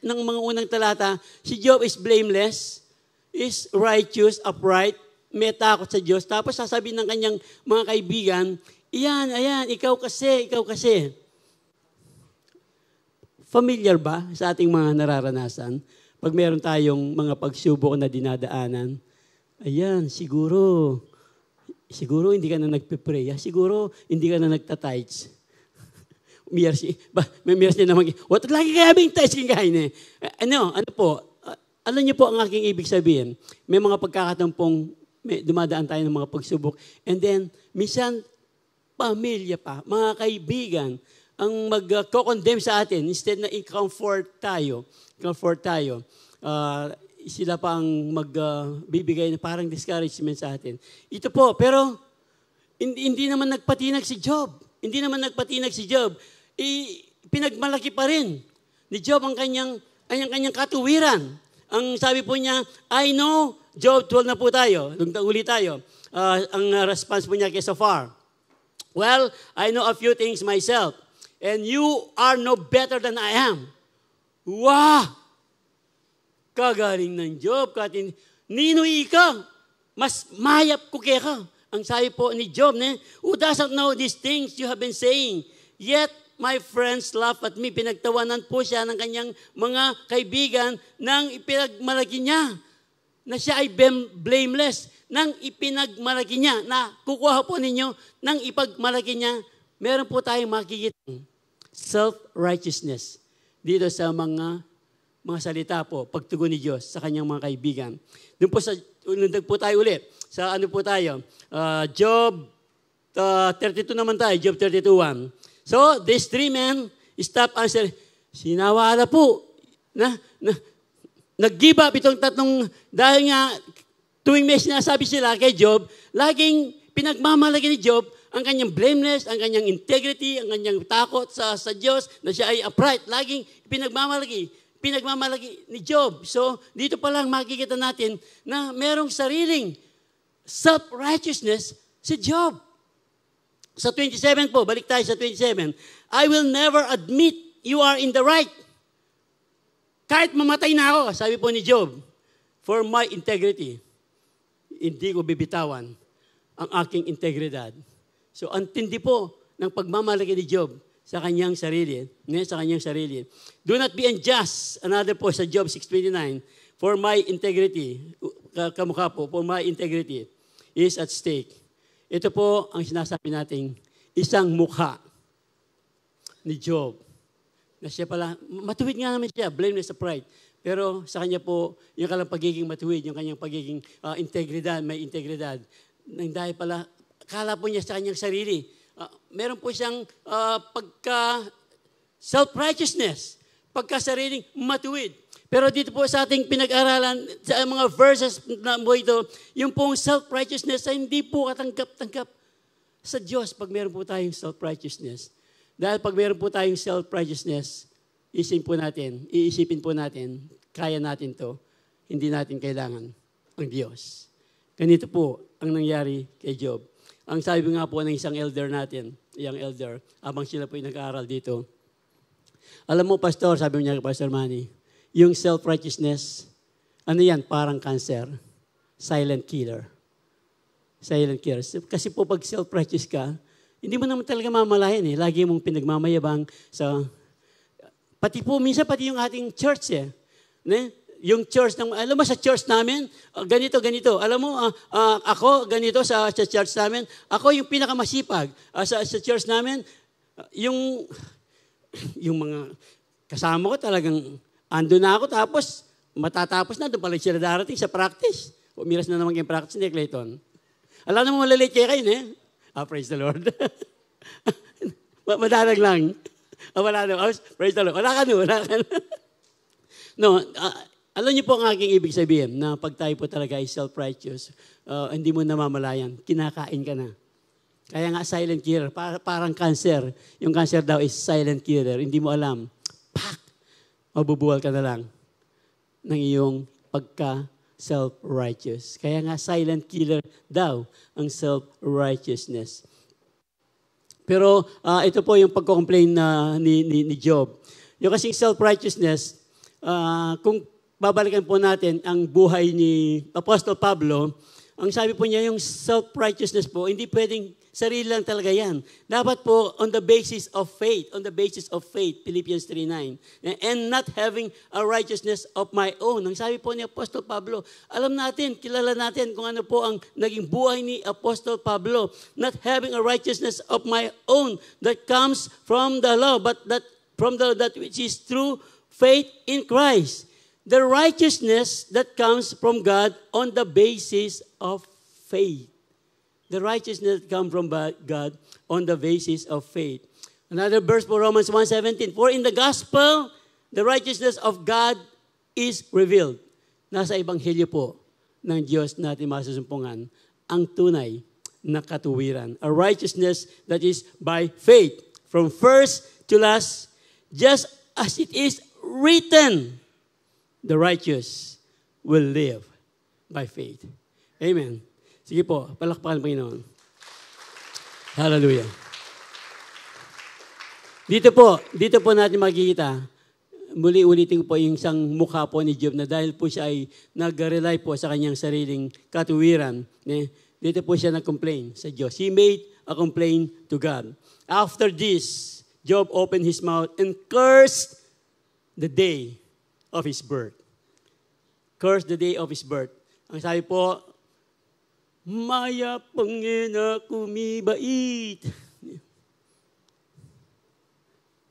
mga unang talata, si Job is blameless, is righteous, upright, may takot sa Diyos. Tapos sasabihin ng kanyang mga kaibigan, ayan, ikaw kasi. Familiar ba sa ating mga nararanasan? Pag meron tayong mga pagsubok na dinadaanan, ayan, siguro hindi ka na nagpe-pray. Siguro hindi ka na nagtatights. Miyersi naman. What lagi kaya bing tithes kikain eh? Ano po? Alam niyo po ang aking ibig sabihin. May mga pagkakataon pong dumadaan tayo ng mga pagsubok. And then, minsan, pamilya pa, mga kaibigan, ang mag-condemn sa atin instead na i-comfort tayo. Sila pa ang magbibigay na parang discouragement sa atin. Ito po, pero hindi naman nagpatinag si Job. Pinagmalaki pa rin ni Job ang kanyang katuwiran. Ang sabi po niya, I know, Job 12 na po tayo, uli tayo. Ang response po niya kay Zophar, well, I know a few things myself, and you are no better than I am. Wow! Kagaling ng Job, ninoy ka, mas mayap ko kaya ka. Ang sabi po ni Job, who doesn't know these things you have been saying, yet my friends laugh at me. Pinagtawanan po siya ng kanyang mga kaibigan nang ipinagmalaki niya na siya ay blameless. Nang ipinagmalaki niya, na kukuha po ninyo, nang ipagmalaki niya, meron po tayong makikita self-righteousness dito sa mga mga salita po, pagtugon ni Diyos sa kanyang mga kaibigan. Doon po sa, unundag po tayo ulit. Sa ano po tayo? Job 32 naman tayo, Job 32:1. So, these three men stop answer. Sinawala po. Nag-give up itong tatlong, dahil nga, tuwing may sinasabi sila kay Job, laging pinagmamalaki ni Job ang kanyang blameless, ang kanyang integrity, ang kanyang takot sa Diyos, na siya ay upright. Laging pinagmamalaki ni Job. So, dito pa lang makikita natin na merong sariling self-righteousness si Job. Sa 27 po, balik tayo sa 27. I will never admit you are in the right. Kahit mamatay na ako, sabi po ni Job, for my integrity, hindi ko bibitawan ang aking integridad. So, ang tindi po ng pagmamalaki ni Job sa kanyang sarili. Do not be unjust. Another po sa Job 6:29. For my integrity, kamukha po, for my integrity is at stake. Ito po ang sinasabi nating isang mukha ni Job. Na siya pala, matuwid nga naman siya, blameless sa pride. Pero sa kanya po, yung kanyang pagiging matuwid, yung kanyang pagiging integridad, may integridad. Nang dahil pala, akala po niya sa kanyang sarili. Meron po siyang self-righteousness, pagka-sariling matuwid. Pero dito po sa ating pinag-aralan, sa mga verses na po ito, yung pong self-righteousness ay hindi po katanggap-tanggap sa Diyos pag meron po tayong self-righteousness. Dahil pag meron po tayong self-righteousness, iisipin po natin, kaya natin to, hindi natin kailangan ang Diyos. Ganito po ang nangyari kay Job. Ang sabi nga po ng isang elder natin, habang sila po yung nag-aaral dito, alam mo, Pastor, sabi niya kay Pastor Manny, yung self-righteousness, ano yan, parang cancer, silent killer. Silent killer. Kasi po pag self-righteous ka, hindi mo naman talaga mamalayan eh. Lagi mong pinagmamayabang sa... Pati po, minsan pati yung ating church eh. Yung church, alam mo sa church namin, ganito. Alam mo, ako, ganito sa church namin, ako yung pinakamasipag. Sa church namin, yung mga kasama ko talagang ando na ako, tapos matatapos na, doon pala sila darating sa practice. Umiras na naman yung practice ni Clayton. Alam naman malalate kayo eh. Praise the Lord. Madalag lang. Wala na. Praise the Lord. Wala ka na. No, alam niyo po ang aking ibig sabihin na pag tayo po talaga ay self-righteous, hindi mo namamalayan, kinakain ka na. Kaya nga silent killer, parang cancer. Yung cancer daw is silent killer. Hindi mo alam. Pak! Mabubuwal ka na lang ng iyong pagka-self-righteous. Kaya nga silent killer daw ang self-righteousness. Pero ito po yung pagko-complain ni Job. Yung kasing self-righteousness, kung babalikan po natin ang buhay ni Apostol Pablo, ang sabi po niya, yung self-righteousness po, hindi pwedeng sarili lang talaga yan. Dapat po on the basis of faith, Philippians 3:9. And not having a righteousness of my own. Ang sabi po ni Apostol Pablo, alam natin, kilala natin kung ano po ang naging buhay ni Apostol Pablo. Not having a righteousness of my own that comes from the law, but that from that which is through faith in Christ. The righteousness that comes from God on the basis of faith. The righteousness that comes from God on the basis of faith. Another verse for Romans 1:17. For in the gospel, the righteousness of God is revealed. Nasa ebanghelyo po ng Diyos natin masusumpungan ang tunay na katuwiran. A righteousness that is by faith. From first to last, just as it is written, the righteous will live by faith. Amen. Sige po, palakpakan ng Panginoon. Hallelujah. Dito po natin makikita, muli-ulitin ko po yung isang mukha po ni Job na dahil po siya ay nag-rely po sa kanyang sariling katuwiran. Dito po siya nag-complain sa Diyos. He made a complaint to God. After this, Job opened his mouth and cursed the day of his birth. Cursed the day of his birth. Ang sabi po, maya pangina kumibait.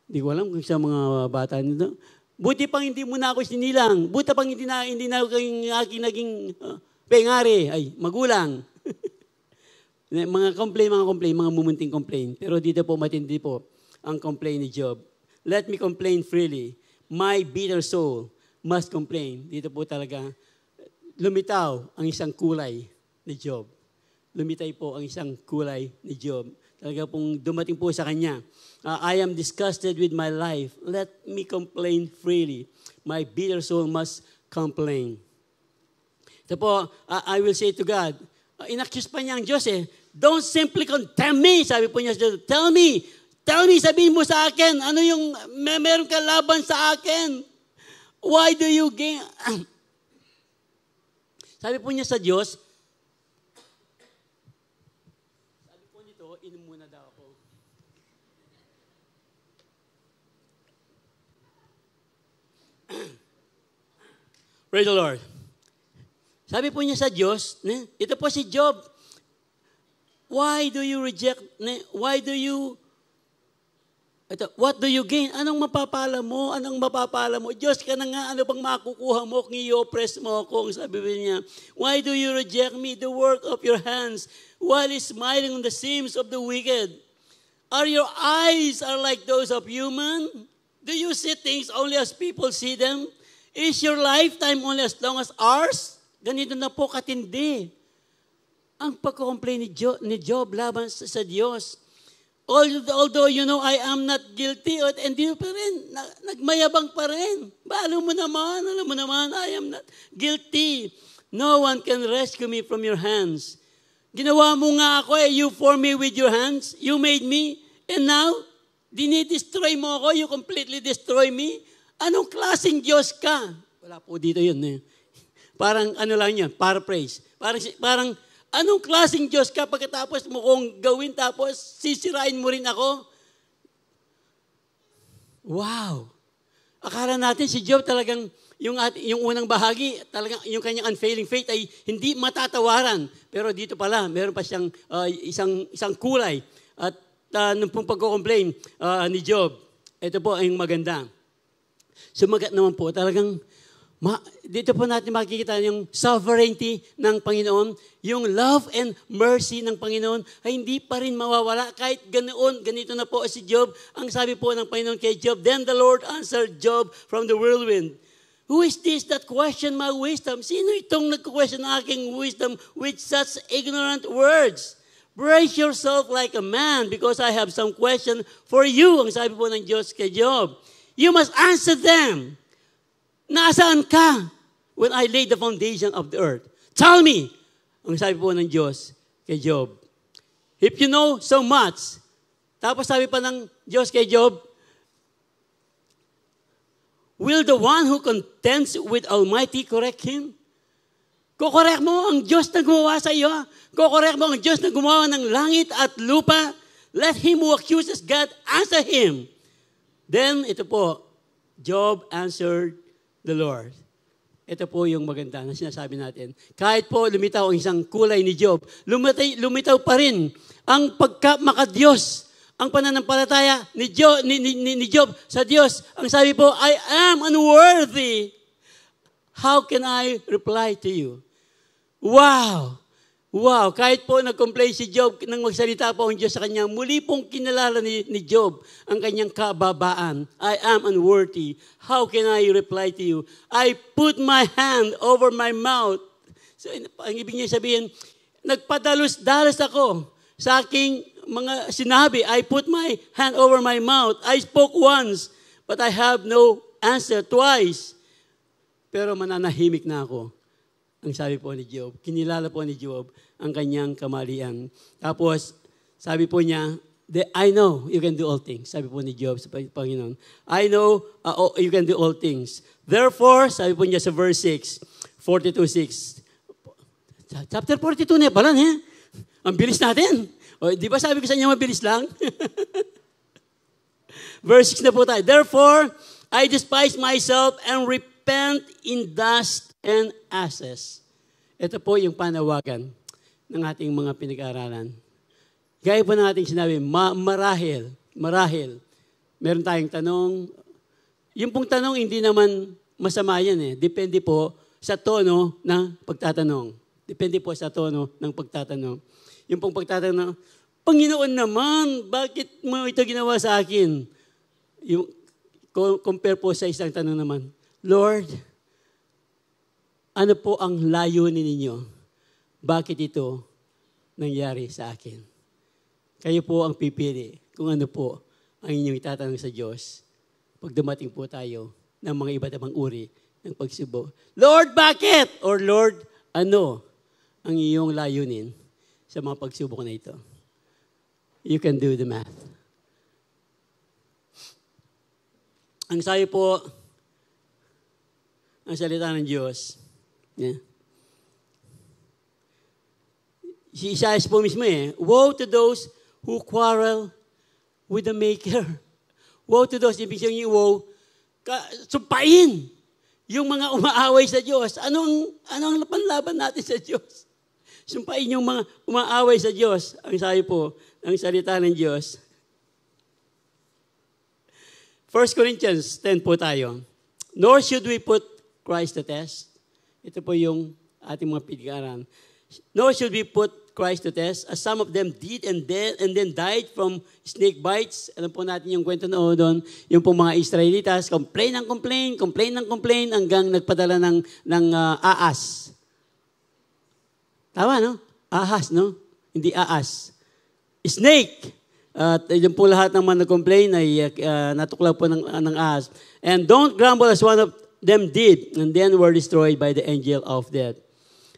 Hindi ko alam kung sa mga bata nito, Buti pang hindi mo na ako sinilang. Buti pang hindi na ako aking naging pengari, ay magulang. mga complain, mga mumunting complain. Pero dito po matindi po ang complain ni Job. Let me complain freely. My bitter soul must complain. Dito po talaga lumitaw ang isang kulay ni Job. Lumitay po ang isang kulay ni Job. Talaga pong dumating po sa kanya. I am disgusted with my life. Let me complain freely. My bitter soul must complain. Ito po, I will say to God, inaccuse pa niya ang Diyos don't simply condemn me. Sabi po niya sa Diyos, tell me, sabihin mo sa akin, ano yung meron ka laban sa akin? Why do you gain? Sabi po niya sa Diyos, sabi po nito, inom muna daw ako. Praise the Lord. Sabi po niya sa Diyos, ito po si Job, what do you gain? Anong mapapala mo? Diyos ka na nga, ano bang makukuha mo kung i-oppress mo ako? Sabi niya, why do you reject me, the work of your hands, while smiling on the sins of the wicked? Are your eyes like those of human? Do you see things only as people see them? Is your lifetime only as long as ours? Ganito na po katindi ang pagko-complain ni Job laban sa Diyos. Although you know I am not guilty, and di pa rin, nagmayabang pa rin. Alam mo naman, I am not guilty. No one can rescue me from your hands. Ginawa mo nga ako you formed me with your hands, you made me, and now, dinidestroy mo ako, you completely destroy me. Anong klaseng Diyos ka? Wala po dito yun Parang ano lang yan, paraphrase. Parang anong klaseng Diyos ka pagkatapos mo kong gawin tapos sisirain mo rin ako? Wow! Akala natin si Job talagang yung unang bahagi, talagang yung kanyang unfailing faith ay hindi matatawaran. Pero dito pala, meron pa siyang isang kulay. At nung pong pagko-complain ni Job, ito po ang maganda. Sumagat naman po, talagang dito po natin makikita yung sovereignty ng Panginoon, yung love and mercy ng Panginoon ay hindi pa rin mawawala kahit ganoon. Ganito na po si Job. Ang sabi po ng Panginoon kay Job, then the Lord answered Job from the whirlwind. Who is this that question my wisdom? Sino itong nagko-question ng aking wisdom with such ignorant words? Brace yourself like a man because I have some question for you. Ang sabi po ng Diyos kay Job. You must answer them. Nasaan ka when I laid the foundation of the earth? Tell me. Ang sabi po ng Diyos kay Job. If you know so much, tapos sabi pa ng Diyos kay Job, will the one who contends with Almighty correct him? Kokorek mo ang Diyos na gumawa sa iyo. Kokorek mo ang Diyos na gumawa ng langit at lupa. Let him who accuses God answer him. Then, ito po, Job answered the Lord. Ito po yung maganda na sinasabi natin. Kahit po lumitaw ang isang kulay ni Job, lumitaw pa rin ang pagka-makadiyos, ang pananampalataya ni Job sa Diyos. Ang sabi po, I am unworthy. How can I reply to you? Wow! Wow! Kahit po nag-complain si Job nang magsalita po ang Diyos sa kanya, muli pong kinalala ni Job ang kanyang kababaan. I am unworthy. How can I reply to you? I put my hand over my mouth. So, ang ibig niya sabihin, nagpadalos-dalos ako sa aking mga sinabi. I put my hand over my mouth. I spoke once, but I have no answer twice. Pero mananahimik na ako. Ang sabi po ni Job, kinilala po ni Job ang kanyang kamalian. Tapos, sabi po niya, I know you can do all things. Sabi po ni Job sa Panginoon, I know you can do all things. Therefore, sabi po niya sa verse 6, 42:6. Chapter 42 na pala, ang bilis natin. O, di ba sabi ko sa inyo, mabilis lang? Verse 6 na po tayo. Therefore, I despise myself and repent in dust and ashes. Ito po yung panawagan ng ating mga pinag-aaralan. Gaya po ng ating sinabi, marahil. Meron tayong tanong, yung pong tanong, hindi naman masama yan eh. Depende po sa tono ng pagtatanong. Depende po sa tono ng pagtatanong. Yung pong pagtatanong, Panginoon naman, bakit mo ito ginawa sa akin? Yung, compare po sa isang tanong naman, Lord, ano po ang layunin ninyo? Bakit ito nangyari sa akin? Kayo po ang pipili kung ano po ang inyong itatanong sa Diyos pag dumating po tayo ng mga iba't ibang uri ng pagsubok. Lord, bakit? Or Lord, ano ang iyong layunin sa mga pagsubok na ito? You can do the math. Ang sayo po, ang salita ng Diyos, si Isaiah po mismo woe to those who quarrel with the Maker. Woe to those, ibig sabihin yung woe, sumpain yung mga umaaway sa Diyos. Ano ang panlaban natin sa Diyos? Sumpain yung mga umaaway sa Diyos. Ang sabi po, ang salita ng Diyos. 1 Corinthians 10 po tayo. Nor should we put Christ to test. Ito po yung ating mga piligaran. Nor should we put Christ to test, as some of them did and then died from snake bites. Alam po natin yung kwento na doon, yung po mga Israelitas, complain hanggang nagpadala ng ahas. Tama, no? Ahas, no? Hindi aas. Snake. At yung po lahat naman nag-complain ay natuklaw po ng ahas. And don't grumble as one of them did, and then were destroyed by the angel of death.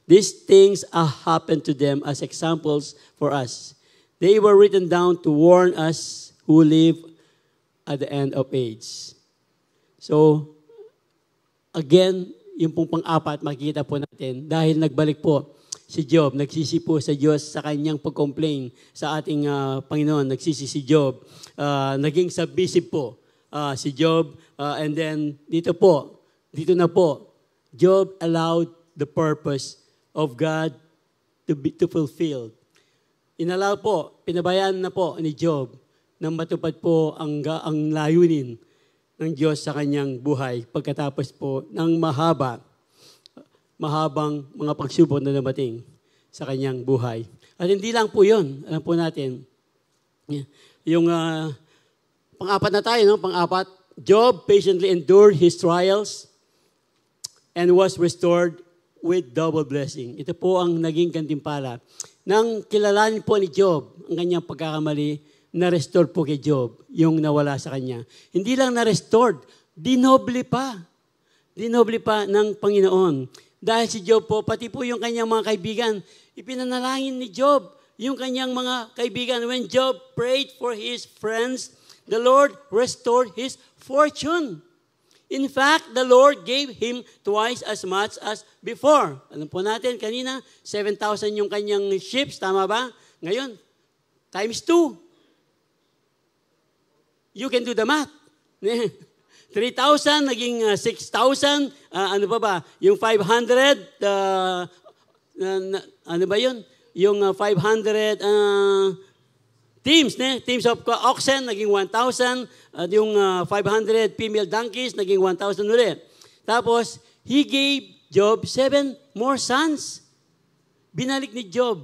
These things happened to them as examples for us. They were written down to warn us who live at the end of age. So, again, yung pong pang-apat, makikita po natin, dahil nagbalik po si Job, nagsisi po sa Diyos sa kanyang pag-complain sa ating Panginoon, nagsisi si Job, naging submissive po si Job, and then dito na po, Job allowed the purpose of God to be fulfilled. Inalaw po, pinabayaan na po ni Job na matupad po ang layunin ng Diyos sa kanyang buhay pagkatapos po ng mahabang mga pagsubok na dumating sa kanyang buhay. At hindi lang po yun. Alam po natin, yung pang-apat na tayo, no? Pang-apat, Job patiently endured his trials and was restored with double blessing. Ito po ang naging gantimpala. Nang kilalanin po ni Job ang kanyang pagkakamali, na-restore po kay Job yung nawala sa kanya. Hindi lang na-restored, dinoble pa. Dinoble pa ng Panginoon. Dahil si Job po, pati po yung kanyang mga kaibigan, ipinanalangin ni Job yung kanyang mga kaibigan. When Job prayed for his friends, the Lord restored his fortune. In fact, the Lord gave him twice as much as before. Alam po natin, kanina, 7,000 yung kanyang ships, tama ba? Ngayon, times 2. You can do the math. 3,000, naging 6,000. Ano pa ba? Yung 500, ano ba yun? Yung 500 teams, teams of oxen, naging 1,000. At yung 500 female donkeys, naging 1,000 ulit. Tapos, he gave Job 7 more sons. Binalik ni Job,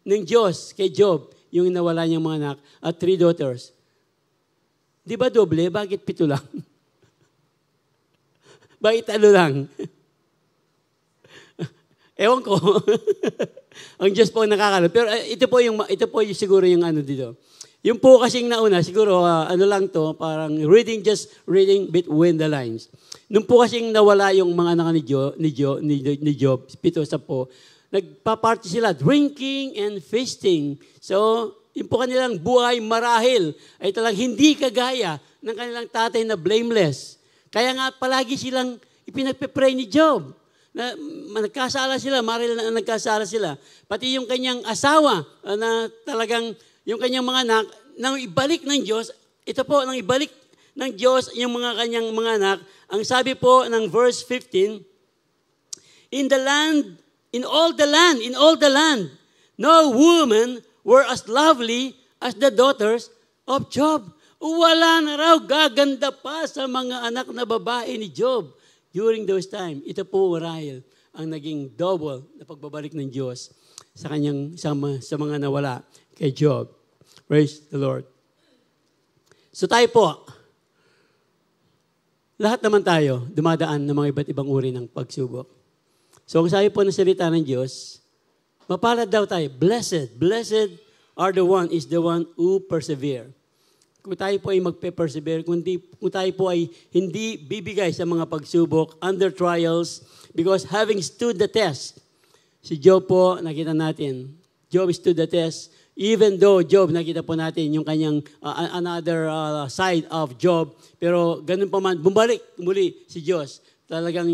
ng Diyos, kay Job, yung nawala niyang mga anak, at 3 daughters. Di ba doble? Bakit 7 lang? Bakit 3 lang? Ewan ko. Ang Diyos po ang nakakala. Pero ito po yung siguro yung ano dito. Yung po kasing nauna, siguro ano lang to, parang just reading between the lines. Nung po kasing nawala yung mga anak ni Job, 7-10, nagpa-party sila, drinking and feasting. So, yung po kanilang buhay marahil ay talagang hindi kagaya ng kanilang tatay na blameless. Kaya nga palagi silang ipinagpe-pray ni Job. Na nagkasala sila, marahil na nagkasala sila. Pati yung kanyang asawa na talagang yung kanyang mga anak, nang ibalik ng Diyos, ito po, nang ibalik ng Diyos yung mga kanyang mga anak, ang sabi po ng verse 15, in all the land, no woman were as lovely as the daughters of Job. Wala na raw gaganda pa sa mga anak na babae ni Job during those time. Ito po marahil ang naging double na pagbabalik ng Diyos sa kanyang sa mga nawala kay Job. Praise the Lord. So tayo po, lahat naman tayo dumadaan ng mga iba't ibang uri ng pagsubok. So kung sabi po ng salita ng Diyos, mapalad daw tayo. Blessed are the one is the one who persevere. Kung tayo po ay magpe-persevere, kung tayo po ay hindi bibigay sa mga pagsubok, under trials, because having stood the test, si Job po, nakita natin, Job stood the test, even though Job, nakita po natin yung kanyang another side of Job, pero ganun pa man, bumalik muli si Diyos. Talagang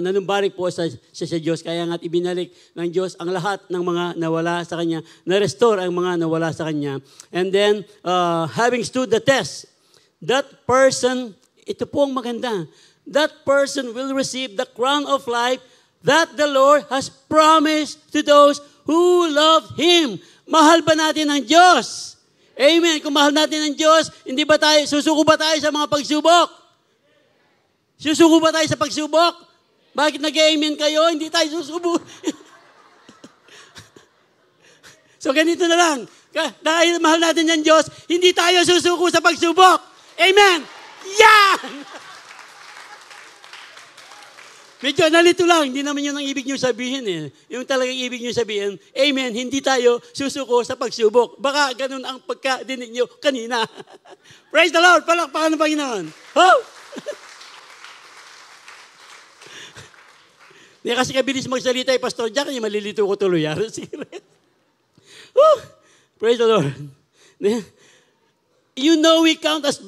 nanumbalik po sa Diyos. Kaya nga't ibinalik ng Diyos ang lahat ng mga nawala sa Kanya. Na-restore ang mga nawala sa Kanya. And then, having stood the test, that person, ito po ang maganda, that person will receive the crown of life that the Lord has promised to those who love Him. Mahal ba natin ang Diyos? Amen. Kung mahal natin ang Diyos, susuko ba tayo sa mga pagsubok? Susuko ba tayo sa pagsubok? Bakit nag-amen kayo? Hindi tayo susubo. So ganito na lang. Dahil mahal natin ang Diyos, hindi tayo susuko sa pagsubok. Amen! Yan! Medyo nalito lang. Hindi naman yun ang ibig nyo sabihin eh. Yung talagang ibig nyo sabihin, amen, hindi tayo susuko sa pagsubok. Baka ganun ang pagkadinig nyo kanina. Praise the Lord! Palakpakan ng Panginoon. Oh! Hindi kasi kabilis magsalita yung Pastor Jack, yung malilito ko tuloy. Praise the Lord. You know we count as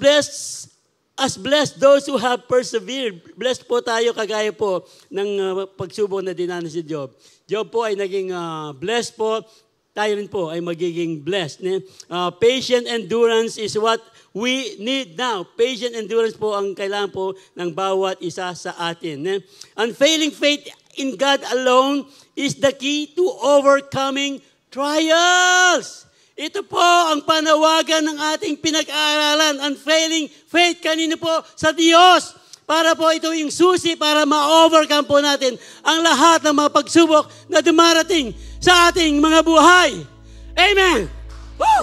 blessed those who have persevered. Blessed po tayo kagaya po ng pagsubok na dinanas si Job. Job po ay naging blessed po. Tayo rin po ay magiging blessed. Patient endurance is what we need now. Patient endurance po ang kailangan po ng bawat isa sa atin. Unfailing faith in God alone is the key to overcoming trials. Ito po ang panawagan ng ating pinag-aaralan. Unfailing faith kanino po? Sa Diyos. Para po ito yung susi para ma-overcome po natin ang lahat ng mga pagsubok na dumarating sa ating mga buhay. Amen! Woo!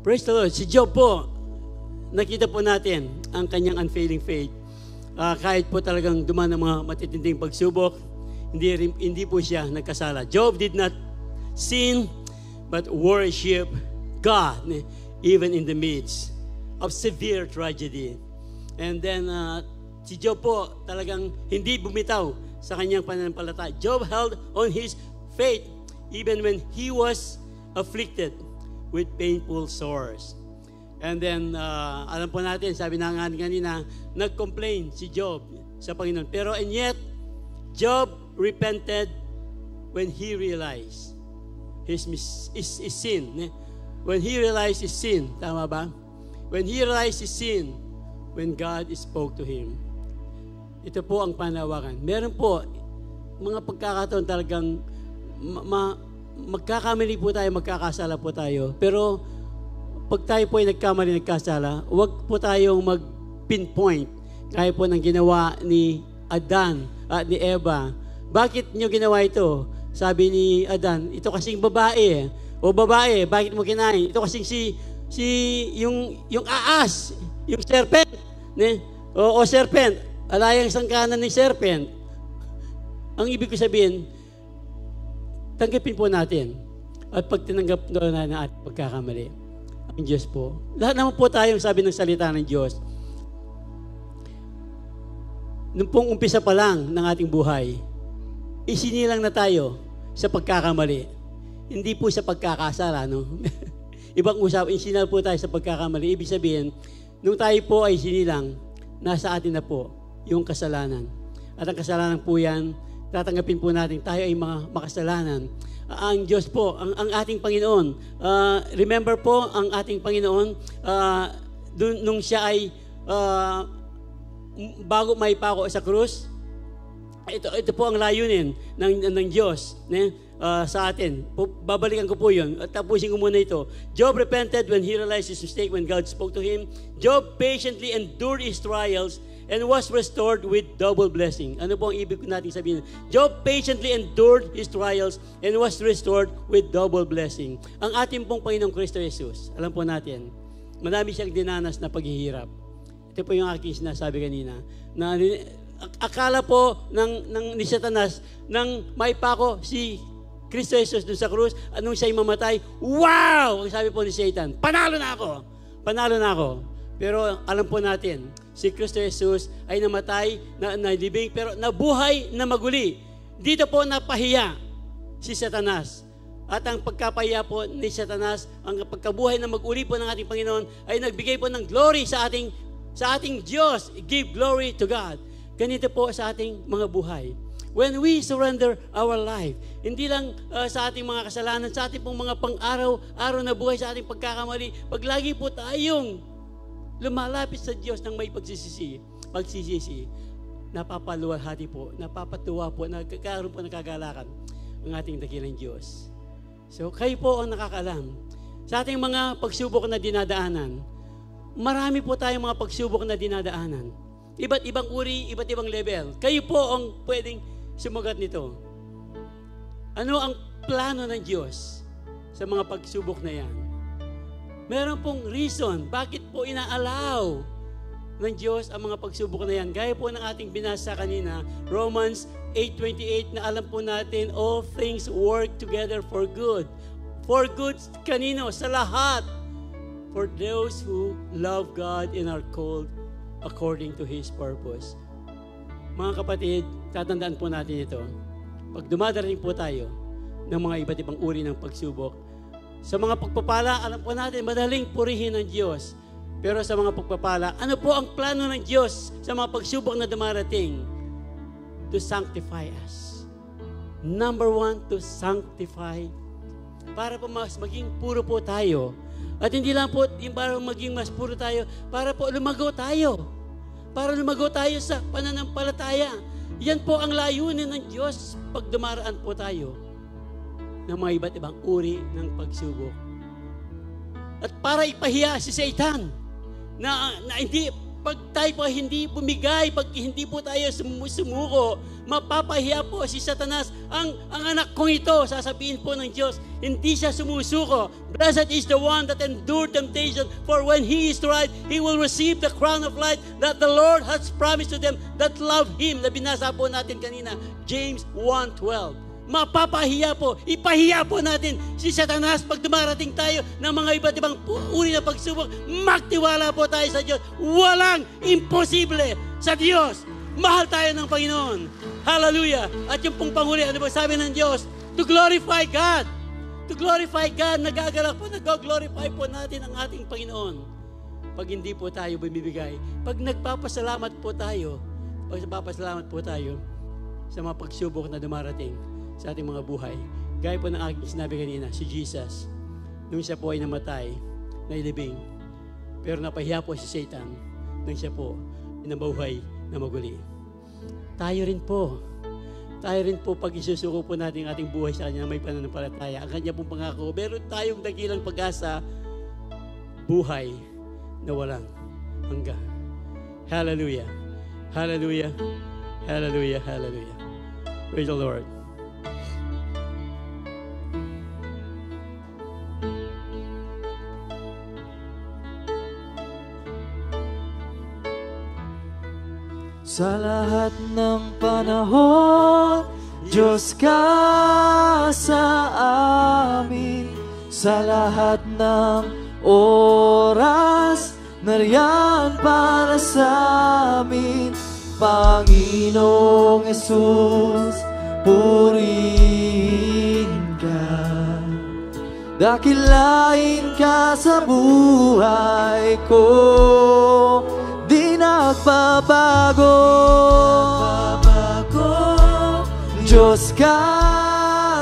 Praise the Lord. Si Job po, nakita po natin ang kanyang unfailing faith. Kahit po talagang dumaan ng mga matitinding pagsubok, hindi po siya nagkasala. Job did not sin, but worship God, even in the midst of severe tragedy. And then, si Job po talagang hindi bumitaw sa kanyang pananampalataya. Job held on his faith even when he was afflicted with painful sores. And then, alam po natin, sabi na nga kanina, nag-complain si Job sa Panginoon. Pero and yet, Job repented when he realized his sin. When he realized his sin, tama ba? When he realized his sin, when God spoke to him. Ito po ang panawagan. Meron po, mga pagkakataon talagang magkakamali po tayo, magkakasala po tayo. Pero, pag tayo po ay nagkamali, nagkasala, huwag po tayong mag-pinpoint kaya po ng ginawa ni Adan at ni Eva. Bakit nyo ginawa ito? Sabi ni Adan, ito kasing babae. O babae, bakit mo kinain? Ito kasing yung aas, yung serpent. O serpent, alayang sangkanan ni serpent. Ang ibig ko sabihin, tanggapin po natin. At pag tinanggap na ng ating pagkakamali, ang Diyos po. Lahat naman po tayong sabi ng salita ng Diyos. Nung pong umpisa pa lang ng ating buhay, isinilang na tayo sa pagkakamali. Hindi po sa pagkakasala, no? Ibang usapan, isinal po tayo sa pagkakamali. Ibig sabihin, nung tayo po ay sinilang, nasa atin na po yung kasalanan. At ang kasalanan po yan, tatanggapin po natin, tayo ay mga makasalanan. Ang Diyos po, ang ating Panginoon. Remember po, ang ating Panginoon, nung siya ay bago may pako sa krus, ito po ang layunin ng Diyos. sa atin. Babalikan ko po yun. At tapusin ko muna ito. Job repented when he realized his mistake when God spoke to him. Job patiently endured his trials and was restored with double blessing. Ano po ang ibig natin sabihin? Job patiently endured his trials and was restored with double blessing. Ang ating pong Panginoong Kristo Jesus, alam po natin, marami siyang dinanas na paghihirap. Ito po yung aking sinasabi kanina, na akala po ni Satanas, nang maipako si Kristo Jesus doon sa krus, anong siya'y mamatay, wow! Ang sabi po ni Satan, panalo na ako! Panalo na ako. Pero alam po natin, si Kristo Jesus ay namatay, nalibing, pero nabuhay na maguli. Dito po napahiya si Satanas. At ang pagkapahiya po ni Satanas, ang pagkabuhay na maguli po ng ating Panginoon, ay nagbigay po ng glory sa ating Diyos. Give glory to God. Ganito po sa ating mga buhay. When we surrender our life, hindi lang sa ating mga kasalanan, sa ating pong mga pang-araw-araw na buhay, sa ating pagkakamali, pag lagi po tayong lumalapit sa Diyos ng may pagsisisi, napapaluwalhati po, napapatuwa po, nagkakaroon po ng kagalakan ang ating dakilang Diyos. So, kayo po ang nakakaalam. Sa ating mga pagsubok na dinadaanan, marami po tayong mga pagsubok na dinadaanan. Iba't ibang uri, iba't ibang level. Kayo po ang pwedeng sumagat nito. Ano ang plano ng Diyos sa mga pagsubok na yan? Meron pong reason bakit po inaalaw ng Diyos ang mga pagsubok na yan. Gaya po ng ating binasa kanina, Romans 8:28, na alam po natin, all things work together for good. For good kanino? Sa lahat. For those who love God and are called according to His purpose. Mga kapatid, tatandaan po natin ito. Pag dumadarating po tayo ng mga iba't ibang uri ng pagsubok, sa mga pagpapala, alam po natin, madaling purihin ng Diyos. Pero sa mga pagpapala, ano po ang plano ng Diyos sa mga pagsubok na dumarating? To sanctify us. Number 1, to sanctify. Para po mas maging puro po tayo. At hindi lang po yung para maging mas puro tayo, para po lumago tayo. Para lumago tayo sa pananampalataya. Yan po ang layunin ng Diyos pag dumaraan po tayo ng mga iba't ibang uri ng pagsubok. At para ipahiya si Satan na hindi, pag tayo po hindi bumigay, pag hindi po tayo sumuko, mapapahiya po si Satanas. Ang anak kong ito, sasabihin po ng Diyos, hindi siya sumusuko. Blessed is the one that endured temptation, for when he is tried, he will receive the crown of life that the Lord has promised to them that love Him. Na binasa po natin kanina, James 1:12. Mapapahiya po, ipahiya po natin si Satanas pag dumarating tayo ng mga iba't ibang uri na pagsubok. Magtiwala po tayo sa Diyos. Walang imposible sa Diyos. Mahal tayo ng Panginoon. Hallelujah. At yung pong panghuli, ano ba sabi ng Diyos? To glorify God. To glorify God. Nagagalak po, nag-glorify po natin ang ating Panginoon. Pag hindi po tayo bumibigay, pag nagpapasalamat po tayo sa mga pagsubok na dumarating sa ating mga buhay. Gaya po ng aking sinabi kanina, si Jesus, nung siya po ay namatay, nailibing, pero napahiya po si Satan nung siya po nabuhay na maguli. Tayo rin po, pag isusuko po natin ang ating buhay sa Kanya, may pananampalataya, ang Kanya pong pangako, meron tayong dakilang pag-asa, buhay na walang hanggan. Hallelujah! Hallelujah! Hallelujah! Hallelujah! Praise the Lord! Sa lahat ng panahon, Diyos ka sa amin. Sa lahat ng oras, nariyan para sa amin. Panginoong Jesus, purihin ka. Dakilain ka sa buhay ko. Di nagbabago, Diyos ka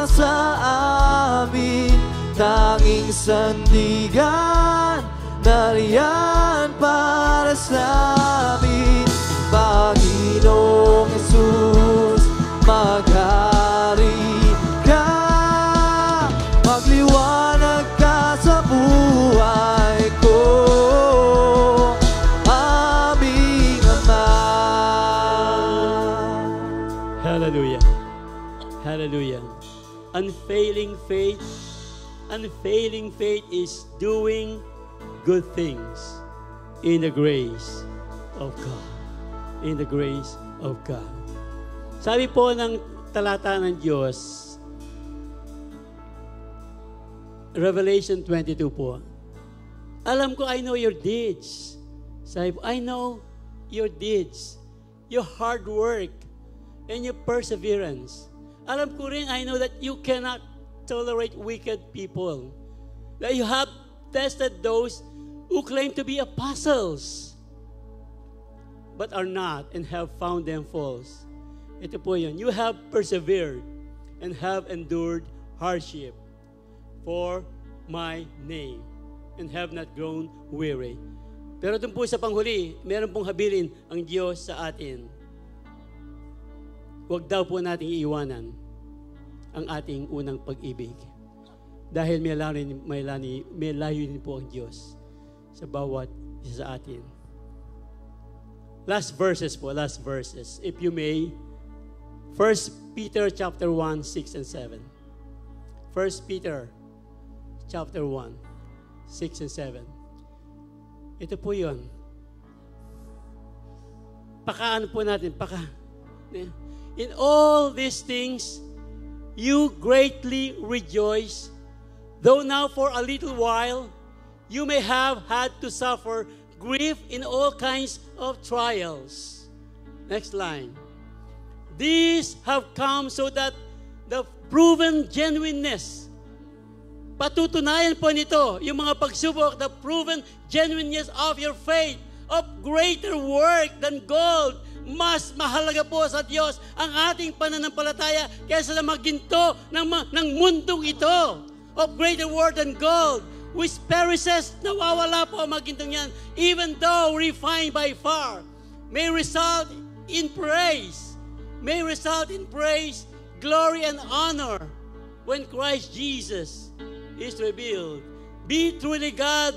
sa amin. Tanging sandigan, nariyan para sa amin. Panginoong Jesus, maghari ka Unfailing faith is doing good things in the grace of God. In the grace of God. Sabi po ng talata ng Diyos, Revelation 22 po, alam ko, I know your deeds. Sabi po, I know your deeds, your hard work, and your perseverance. Alam ko rin, I know that you cannot tolerate wicked people. That you have tested those who claim to be apostles, but are not, and have found them false. Ito po yun. You have persevered and have endured hardship for my name, and have not grown weary. Pero doon po sa panghuli, meron pong habilin ang Diyos sa atin. Huwag daw po nating iiwanan ang ating unang pag-ibig. Dahil may layunin po ang Diyos sa bawat isa sa atin. Last verses. If you may, 1 Peter chapter 1, 6 and 7. 1 Peter chapter 1, 6 and 7. Ito po yun. Pakaan po natin. In all these things, you greatly rejoice, though now for a little while, you may have had to suffer grief in all kinds of trials. Next line. These have come so that the proven genuineness, patutunayan po nito, yung mga pagsubok, the proven genuineness of your faith, of greater work than gold. Mas mahalaga po sa Diyos ang ating pananampalataya kaysa sa maginto ng mundong ito. Of greater worth than gold, which perishes, nawawala po ang magintong yan, even though refined by fire, may result in praise, glory and honor when Christ Jesus is revealed. Be truly glad.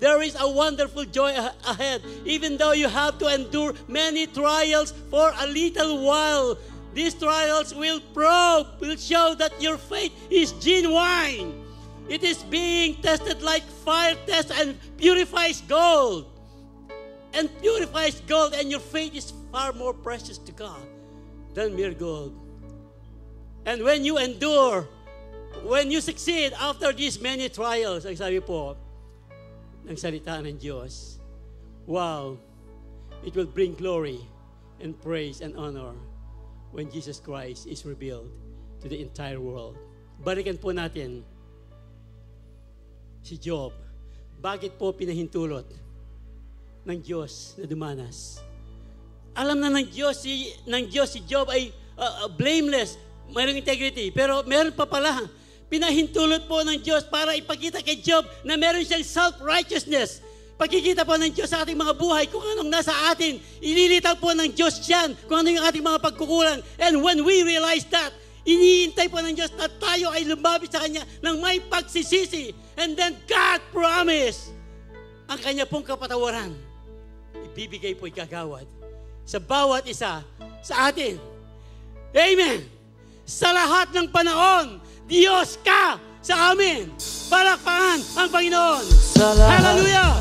There is a wonderful joy ahead. Even though you have to endure many trials for a little while, these trials will show that your faith is genuine. It is being tested like fire tests and purifies gold. And your faith is far more precious to God than mere gold. And when you endure, when you succeed after these many trials, ang sabi po ng salita ng Diyos, wow, it will bring glory and praise and honor when Jesus Christ is revealed to the entire world. Balikan po natin si Job. Bakit po pinahintulot ng Diyos na dumanas? Alam na ng Diyos si Job ay blameless, mayroong integrity, pero meron pa pala. Pinahintulot po ng Diyos para ipakita kay Job na meron siyang self-righteousness. Pagkikita po ng Diyos sa ating mga buhay, kung anong nasa atin, ililitaw po ng Diyos yan, kung ano yung ating mga pagkukulang. And when we realize that, iniintay po ng Diyos na tayo ay lumapit sa Kanya ng may pagsisisi. And then God promise ang Kanya pong kapatawaran. Ibibigay po ikagawad sa bawat isa sa atin. Amen! Sa lahat ng panahon, Diyos ka sa amin. Palakpakan ang Panginoon. Hallelujah!